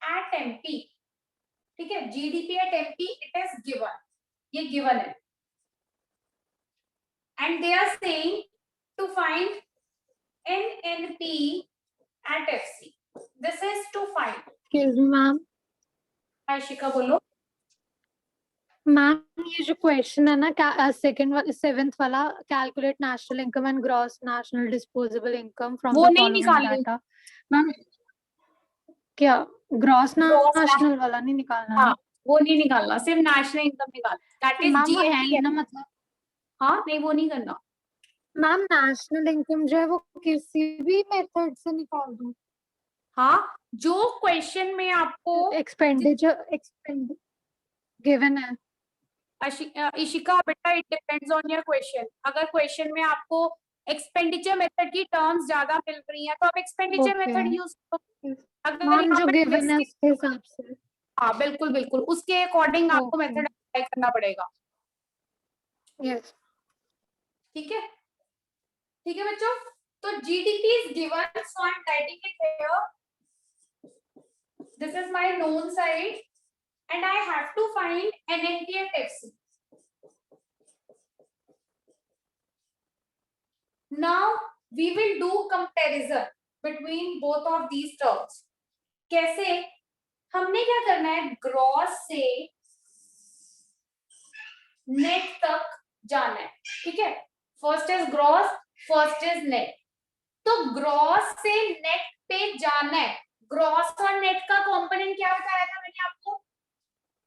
at MP, ठीक है, GDP at MP it is given, ये given है, and they are saying to find NNP at FC, this is to find। Excuse me ma'am, Ashika बोलो। मैम ये जो क्वेश्चन है ना सेकंड सेवेंथ वाला, calculate national income and gross national disposable income from वो द नहीं फॉलोइंग निकालनी। डाटा। मैम क्या ग्रॉस Gross नेशनल वाला नहीं निकालना हाँ ना? वो नहीं निकालना, सिर्फ नेशनल इनकम निकालना, दैट इज मैम वो है जीएनपी नहीं है। ना, मतलब हाँ नहीं वो नहीं करना। मैम नेशनल इनकम जो है वो किसी भी मेथड से निकाल दूं? हाँ जो क्वेश्चन में आपको एक्सपेंडिचर गिवन है। इशिका बेटा, it depends on your question. अगर क्वेश्चन में आपको एक्सपेंडिचर मेथड की टर्म्स ज्यादा मिल रही हैं तो आप एक्सपेंडिचर ओके मेथड यूज करो। अगर मैम यहाँ जो पे गिवन है domestic- उसके हिसाब से। हाँ बिल्कुल बिल्कुल, उसके अकॉर्डिंग आपको ओके मेथड अप्लाई करना पड़ेगा। यस ठीक है, ठीक है बच्चों। तो GDP is given, so I am writing it here. This is my known side and I have to find NNP and FC. Now we will do comparison between both of these terms. कैसे? हमने क्या करना है, ग्रॉस से नेट तक जाना है, ठीक है। First is gross, first is net. तो ग्रॉस से नेट पे जाना है। ग्रॉस और नेट का कंपोनेंट क्या बताया था मैंने आपको,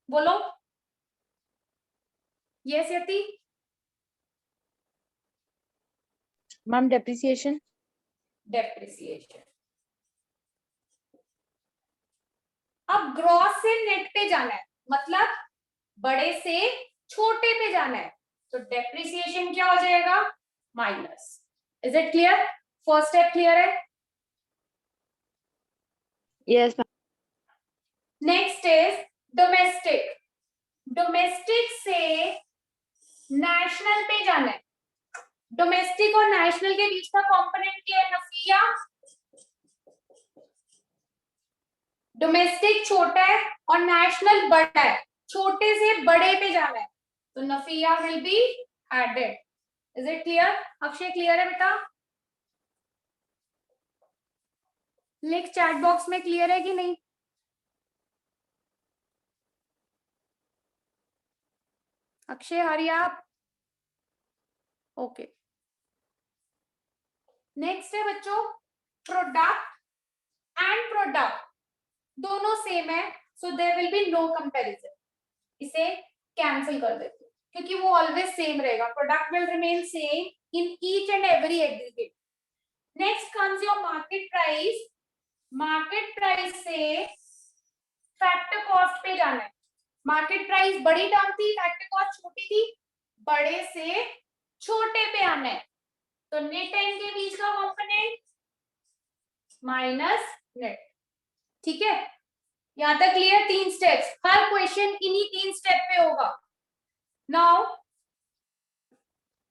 बोलो। यस यति? Ma'am, depreciation. डेप्रिसिएशन। अब ग्रॉस से नेट पे जाना है, मतलब बड़े से छोटे पे जाना है, तो डेप्रिसिएशन क्या हो जाएगा, minus. Is it clear? First step clear है? Yes, ma'am. Next is domestic. Domestic से नेशनल पे जाना है। डोमेस्टिक और नेशनल के बीच का कंपोनेंट क्या है, नफिया। डोमेस्टिक छोटा है और नेशनल बड़ा है, छोटे से बड़े पे जाना है, तो NFIA will be added. Is it clear? Akshay clear है बेटा? लिख चैट बॉक्स में, क्लियर है कि नहीं? अक्षय हरी आप, ओके। नेक्स्ट है बच्चों प्रोडक्ट एंड प्रोडक्ट, दोनों सेम है, so there will be no comparison. इसे कैंसिल कर देते हैं क्योंकि वो ऑलवेज सेम रहेगा। Product will remain same in each and every aggregate. Next comes your market price. Market price से फैक्टर कॉस्ट पे जाना है। मार्केट प्राइस बड़ी टर्म थी, फैक्टर कॉस्ट छोटी थी, बड़े से छोटे पे आना है, तो नेट एंड के बीच का कंपोनेंट माइनस नेट। ठीक है, यहां तक क्लियर? 3 स्टेप्स, हर क्वेश्चन इन्हीं 3 स्टेप पे होगा। नाउ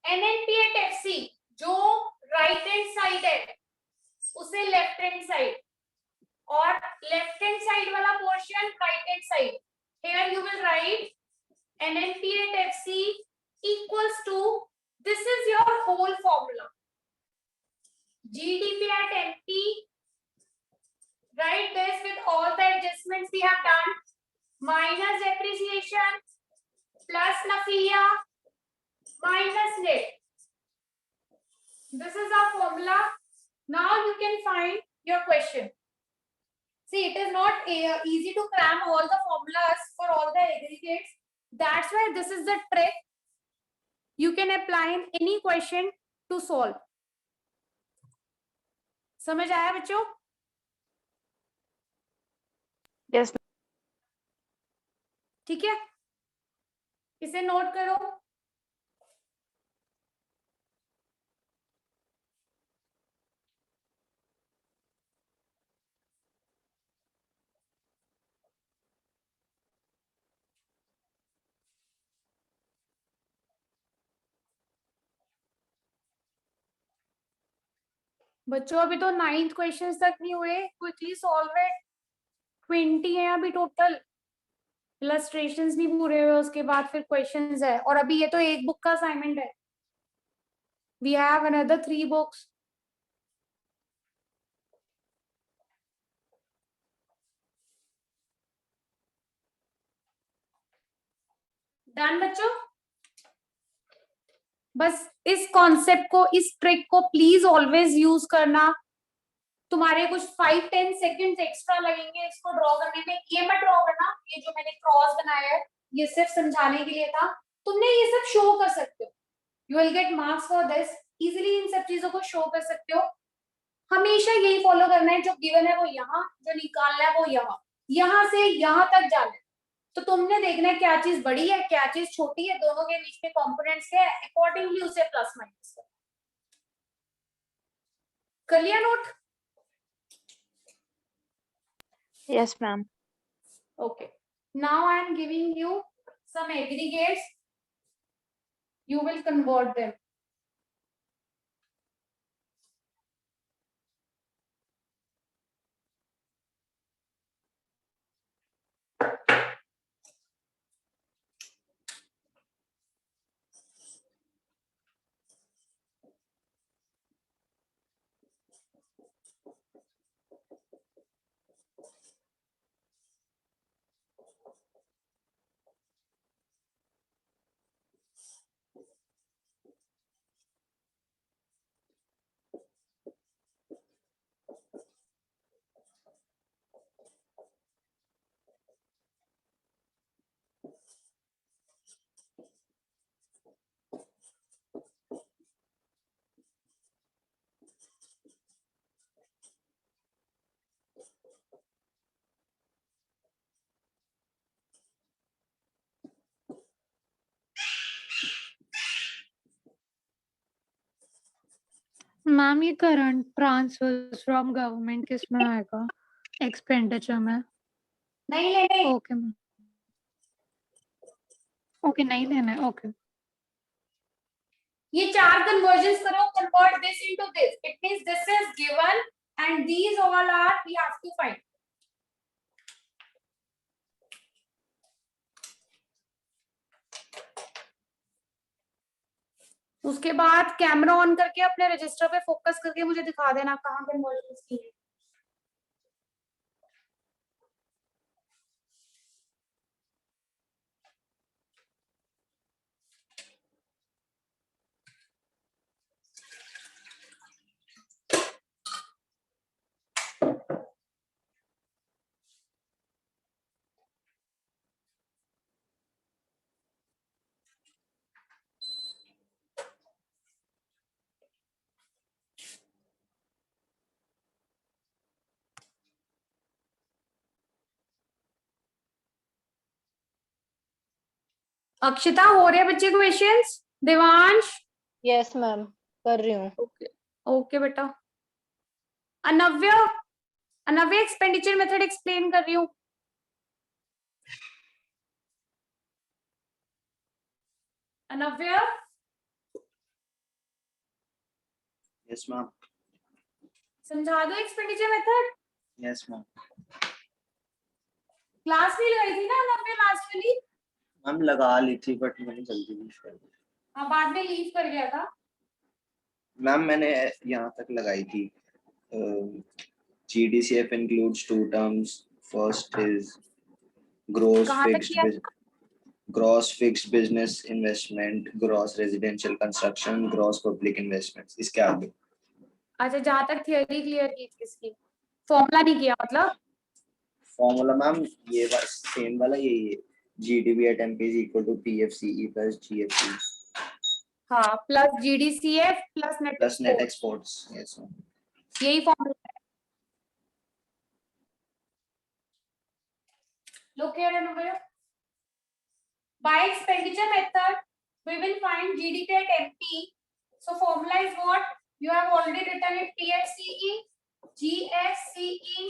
एनएनपी एट एफसी, जो राइट हैंड साइड है उसे लेफ्ट हैंड साइड, और लेफ्ट हैंड साइड वाला portion right hand side. Here you will write NNP at FC equals to, this is your whole formula, GDP at MP, write this with all the adjustments we have done, minus depreciation plus NAFIA minus net. This is our formula. Now you can find your question. See, it is not easy to cram all the formulas for all the aggregates. That's why this is the trick. You can apply in any question to solve. समझ आया बच्चों? Yes, ma'am. ठीक है, इसे नोट करो। बच्चों अभी तो 9th क्वेश्चन तक नहीं हुए, क्विकली सॉल्व इट। 20 है अभी टोटल, इलस्ट्रेशंस नहीं पूरे हुए, उसके बाद फिर क्वेश्चंस है, और अभी ये तो एक बुक का असाइनमेंट है। We have another 3 books. Done बच्चों? बस इस कॉन्सेप्ट को, इस ट्रिक को प्लीज ऑलवेज यूज करना। तुम्हारे कुछ 5-10 सेकंड्स एक्स्ट्रा लगेंगे इसको ड्रॉ करने में। ये मत ड्रॉ करना, ये जो मैंने क्रॉस बनाया है ये सिर्फ समझाने के लिए था। तुमने ये सब शो कर सकते हो, you will get marks for this. Easily इन सब चीजों को शो कर सकते हो। हमेशा यही फॉलो करना है, जो गिवन है वो यहाँ, जो निकालना है वो यहाँ, यहाँ से यहाँ तक जाना है। तो तुमने देखना है क्या चीज बड़ी है क्या चीज छोटी है, दोनों के बीच में कंपोनेंट्स क्या है, अकॉर्डिंगली उसे प्लस माइनस कर लिया note? Yes, ma'am. Okay. Now I am giving you some aggregates. You will convert them. Ma'am ये करंट ट्रांसफर्स फ्रॉम गवर्नमेंट किस में आएगा? एक्सपेंडिचर में? नहीं लेने। ओके मैम, ओके नहीं लेना है, ओके। ये चार कन्वर्जन्स करो, convert this into this. It means this is given and these all are we have to find. उसके बाद कैमरा ऑन करके अपने रजिस्टर पे फोकस करके मुझे दिखा देना कहाँ कन्वर्जन्स की है। अक्षिता हो रहे हैं बच्चे क्वेश्चंस? देवांश? यस मैम, कर रही हूँ। ओके ओके बेटा। अनव्य, अनव्य एक्सपेंडिचर मेथड एक्सप्लेन कर रही हूँ। अनव्य? Yes, ma'am. समझा दो expenditure method. Yes, ma'am. Class नहीं लगाई थी ना अनव्य लास्ट वाली? मैम लगा ली थी बट मैंने जल्दी लीव कर दी। हाँ बाद में लीव कर गया था। मैम मैंने यहाँ तक लगाई थी। GDCF includes two terms. First is gross कहाँ तक fixed किया? gross fixed business investment, gross residential construction, gross public investments. इसके आगे। अच्छा जहाँ तक थियरी क्लियर की थी इसकी, फॉर्मूला नहीं किया मतलब? फॉर्मूला मैम ये सेम वाला यही है। GDP at MP is equal to PFCE plus GFC हाँ plus GDCF plus net exports. Yes, ma'am. यही फॉर्मूला है। Look here and over here. By expenditure method, we will find GDP at MP. So formula is what? You have already written it, PFCE, GFCE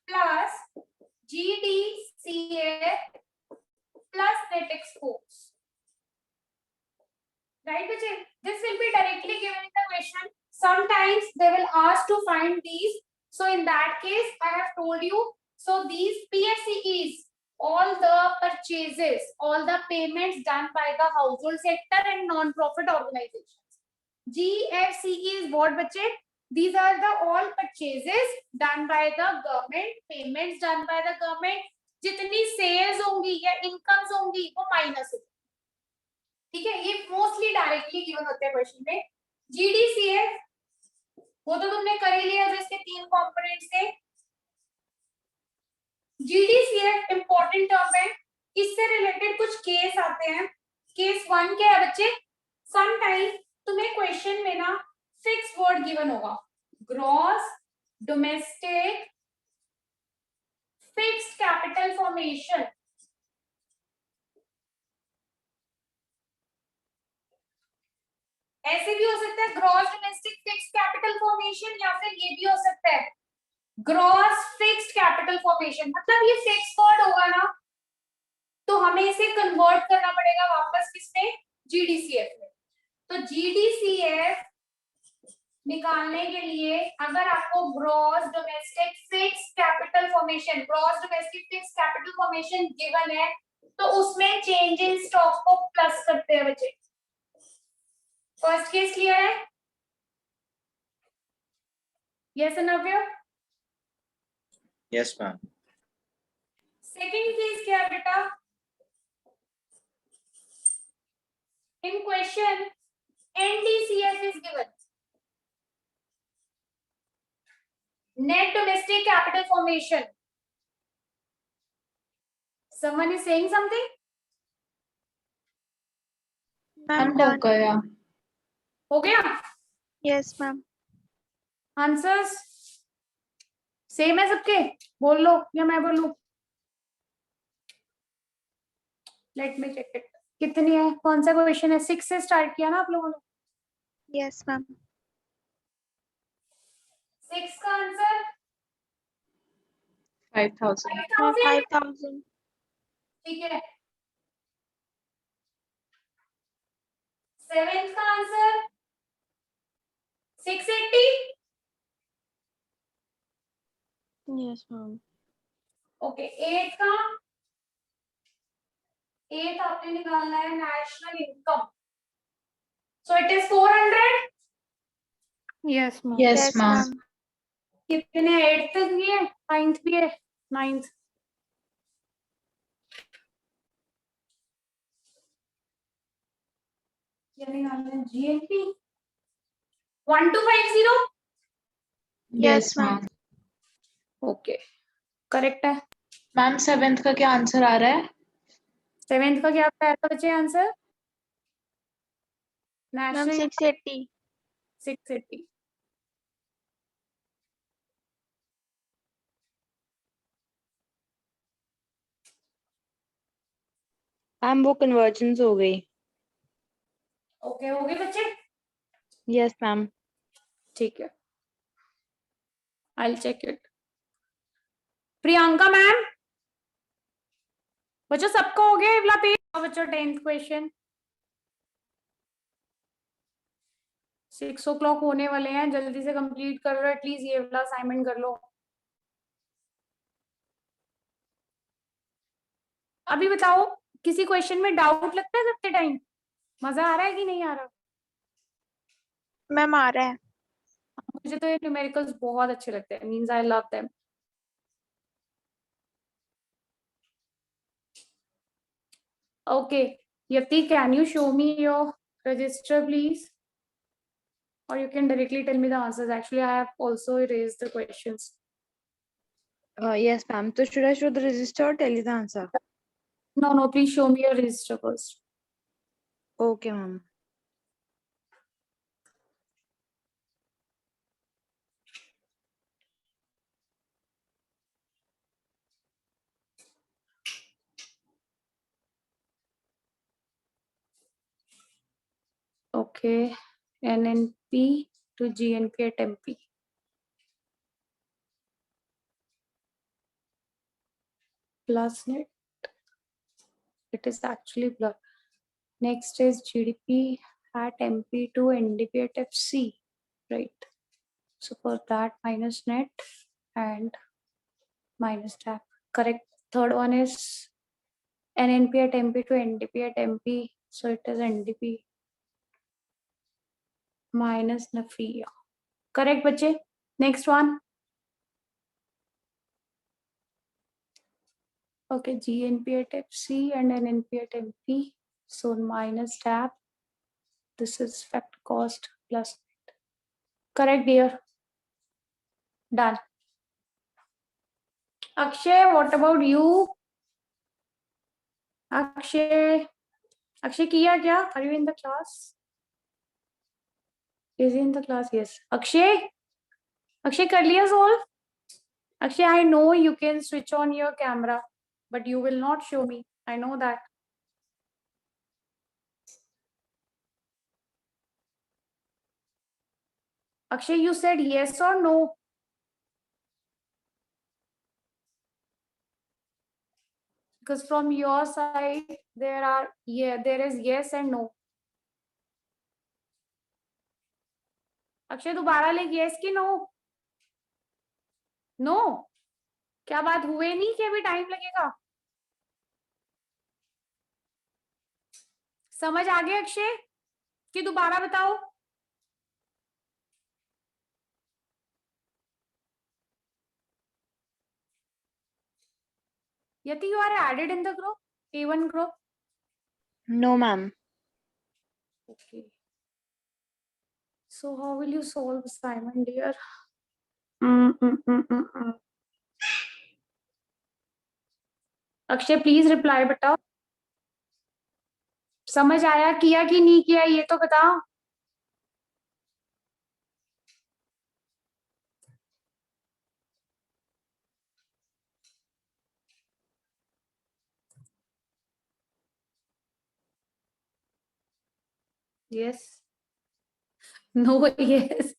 plus GDCF plus net exports. Right, Vijay? This will be directly given in the question. Sometimes they will ask to find these. So in that case, I have told you. So these PFCEs, all the purchases, all the payments done by the household sector and non-profit organizations. GFCE is what, bache? These are the all purchases done by the government, payments done by the government. जितनी sales होंगी या incomes होंगी वो minus होगी. ठीक है, ये मोस्टली डायरेक्टली गिवन होते हैं क्वेश्चन में। GDCF वो तो तुमने कर ही लिया जो इसके 3 कंपोनेंट्स थे। GDCF इंपॉर्टेंट टर्म है, इससे रिलेटेड कुछ केस आते हैं। केस 1 क्या है बच्चे, समटाइम तुम्हें क्वेश्चन में ना फिक्स वर्ड गिवन होगा, gross domestic fixed capital formation. ऐसे भी हो सकता है gross domestic fixed capital formation, या फिर ये भी हो सकता है ग्रॉस फिक्स्ड कैपिटल फॉर्मेशन। मतलब ये फिक्स वर्ड होगा ना तो हमें इसे कन्वर्ट करना पड़ेगा वापस किसमें, GDCF में। तो GDCF निकालने के लिए अगर आपको gross domestic fixed capital formation, gross domestic fixed capital formation given है तो उसमें चेंज इन स्टॉक को प्लस करते हैं बच्चे। फर्स्ट केस क्लियर है? Yes Navya? Yes, ma'am. Second case क्या है बेटा, in question NDCF is given, net domestic capital formation. Someone is saying something? Ma'am, हो done. गया। हो गया? Yes, ma'am. आंसर्स सेम है सबके, बोल लो या मैं बोलूं? Let me check it. कितनी है, कौन सा क्वेश्चन है? 6 से स्टार्ट किया ना आप लोगों ने? Yes, ma'am. 6 का आंसर 5000। Ma'am, 5000। 5,000. ठीक है। 7th का आंसर 680। Yes, ma'am. ओके 8 का, 8 आपने निकालना है national income, so it is 400। Yes ma'am. Yes Yes, ma'am. ma'am. कितने 8 तक भी है, 9th भी है, 9th। क्या निकालना है? GNP 1250। Yes ma'am. Okay correct है। मैम 7th का क्या आंसर आ रहा है? 7th का क्या आया था बच्चे आंसर? Ma'am, national 680. 680। मैम वो कन्वर्जन्स हो गई। ओके हो गए बच्चे? Yes ma'am. ठीक है, I check it. Priyanka ma'am, बच्चों सबको हो गया ये वाला पेज? बच्चों 10th क्वेश्चन 6 o'clock होने वाले हैं, जल्दी से कंप्लीट कर लो, एटलीस्ट ये वाला असाइनमेंट कर लो। अभी बताओ किसी क्वेश्चन में डाउट लगता है करते टाइम? मजा आ रहा है कि नहीं आ रहा? Ma'am, आ रहा है. मुझे तो ये न्यूमेरिकल्स बहुत अच्छे लगते हैं, means I love them. Okay Yati, can you show me your register please, or you can directly tell me the answers. Actually I have also erased the questions. Yes ma'am. So should I show the register or tell you the answer? No, please show me your register first. Okay ma'am. Okay, NNP to GNP at MP. Plus net, it is actually blur. Next is GDP at MP to NDP at FC, right? So for that minus net and minus tap. Correct. Third one is NNP at MP to NDP at MP. So it is NDP minus NAFIA. Correct, bache? Next one. Okay, GNP at FC and NNP at MP. So minus tab. This is fact cost plus. Correct, dear. Done. Akshay, what about you? Akshay, kiya kya? Are you in the class? Is he in the class? Yes. Akshay, kar liya solve? Akshay, I know you can switch on your camera, but you will not show me. I know that. Akshay, you said yes or no? Because from your side, there is yes and no. Akshay दोबारा लिख yes कि no? No? क्या बात हुए नहीं कि अभी टाइम लगेगा? समझ आ गया अक्षय कि दोबारा बताओ? Yati, you are added in the group, A1 group. No, ma'am. Okay. So how will you solve assignment, dear? Akshay please reply बताओ. समझ आया किया कि नहीं किया ये तो बताओ. Yes no yes.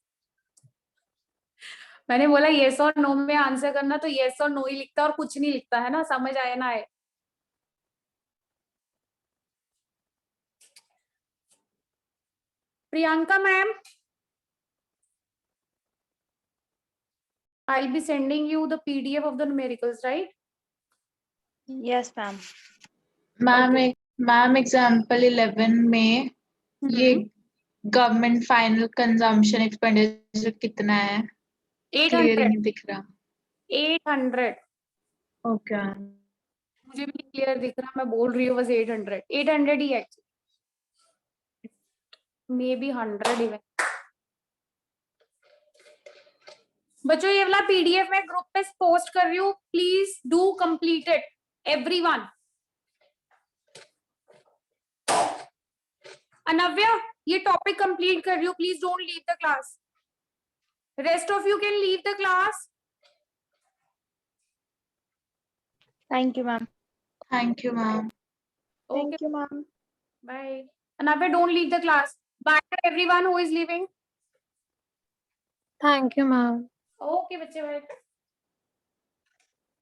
मैंने बोला यस और नो में आंसर करना तो यस और नो ही लिखता और कुछ नहीं लिखता है ना. समझ आया ना है. Priyanka ma'am, I'll be sending you the PDF of the numericals, right? Yes, ma'am. Ma'am example 11 में ये गवर्नमेंट फाइनल कंजम्पशन एक्सपेंडिचर कितना है? क्लियर ही 800. नहीं दिख रहा. 800. ओके. मुझे भी क्लियर दिख रहा. मैं बोल रही हूँ बस 800 ही है. May be 100 even. बच्चों ये वाला PDF मैं ग्रुप पे पोस्ट कर रही हूँ. Please do complete it everyone. Anvya ये टॉपिक कंप्लीट कर रही हूँ. Please don't leave the class. Rest of you can leave the class. Thank you, ma'am. Thank you ma'am. Thank you, ma'am. Bye. Anabhe, don't leave the class. Bye to everyone who is leaving. Thank you, ma'am. Okay, बच्चे bye.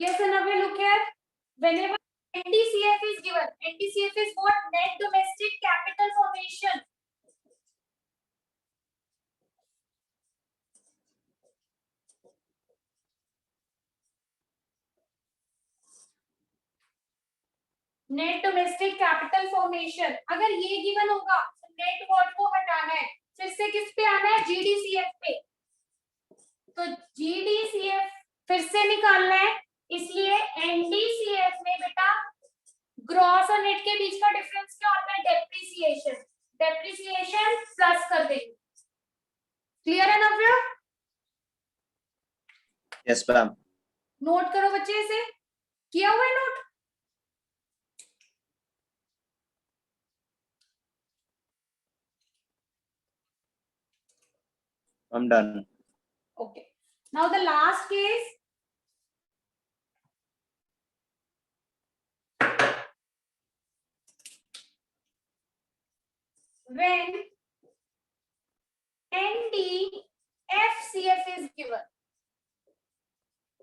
Yes, Anabhe, look here. Whenever NDCF is given, NDCF is what? Net domestic capital formation. Net domestic capital formation. अगर ये गिवन होगा तो नेट वर्ड को हटाना है. फिर से किस पे आना है? जीडीसीएफ पे. तो जीडीसीएफ फिर से निकालना है. इसलिए एनडीसीएफ में बेटा ग्रॉस और नेट के बीच का डिफरेंस क्या होता है? डेप्रिसिएशन. डेप्रिसिएशन प्लस कर देंगे. क्लियर है नव्या? Yes, ma'am. नोट करो बच्चे. इसे किया हुआ है note? I'm done. Okay. Now the last case. When NDFCF is given,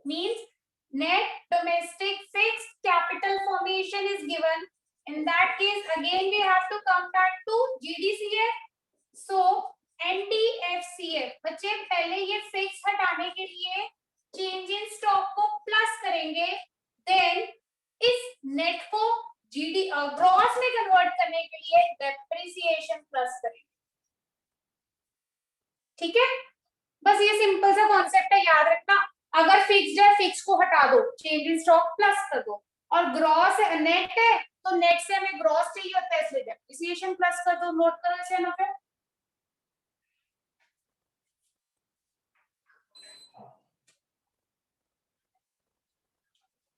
means net domestic fixed capital formation is given. In that case, again we have to come back to GDCF. So NDFCF बच्चे पहले ये फिक्स हटाने के लिए चेंज इन स्टॉक को प्लस करेंगे. देन इस नेट को जीडी ग्रॉस में कन्वर्ट करने के लिए डेप्रिसिएशन प्लस करेंगे. ठीक है. बस ये सिंपल सा कॉन्सेप्ट है. याद रखना. अगर फिक्स्ड है फिक्स को हटा दो, चेंज इन स्टॉक प्लस कर दो. और ग्रॉस नेट है तो नेट से हमें ग्रॉस चाहिए होता है इसलिए एक्सपेंडिचर प्लस कर दो, नोट करो इसे ना फिर।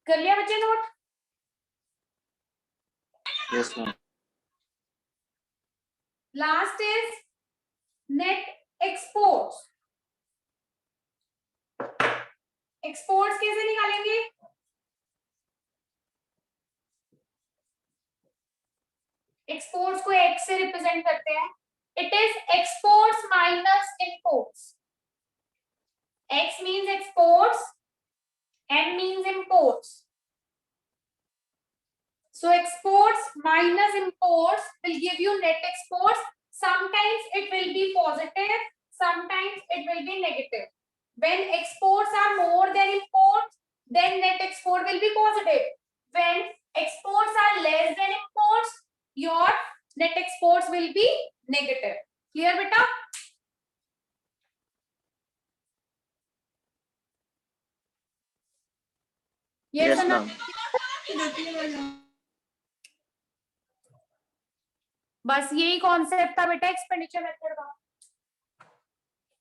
कर लिया बच्चे note? Yes, ma'am. Last is net exports. Exports कैसे निकालेंगे? Exports को X से रिप्रेजेंट करते हैं. It is exports minus imports. X means exports, M means imports. So exports minus imports will give you net exports. Sometimes it will be positive, sometimes it will be negative. When exports are more than imports, then net export will be positive. When exports are less than imports, your net exports will be negative. Clear, beta? Yes, ma'am. बस यही कॉन्सेप्ट था बेटा एक्सपेंडिचर मेथड का.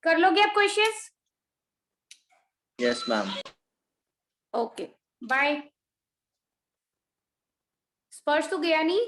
कर लोगे आप questions? Yes, ma'am. Okay bye. स्पर्श तो गया नहीं?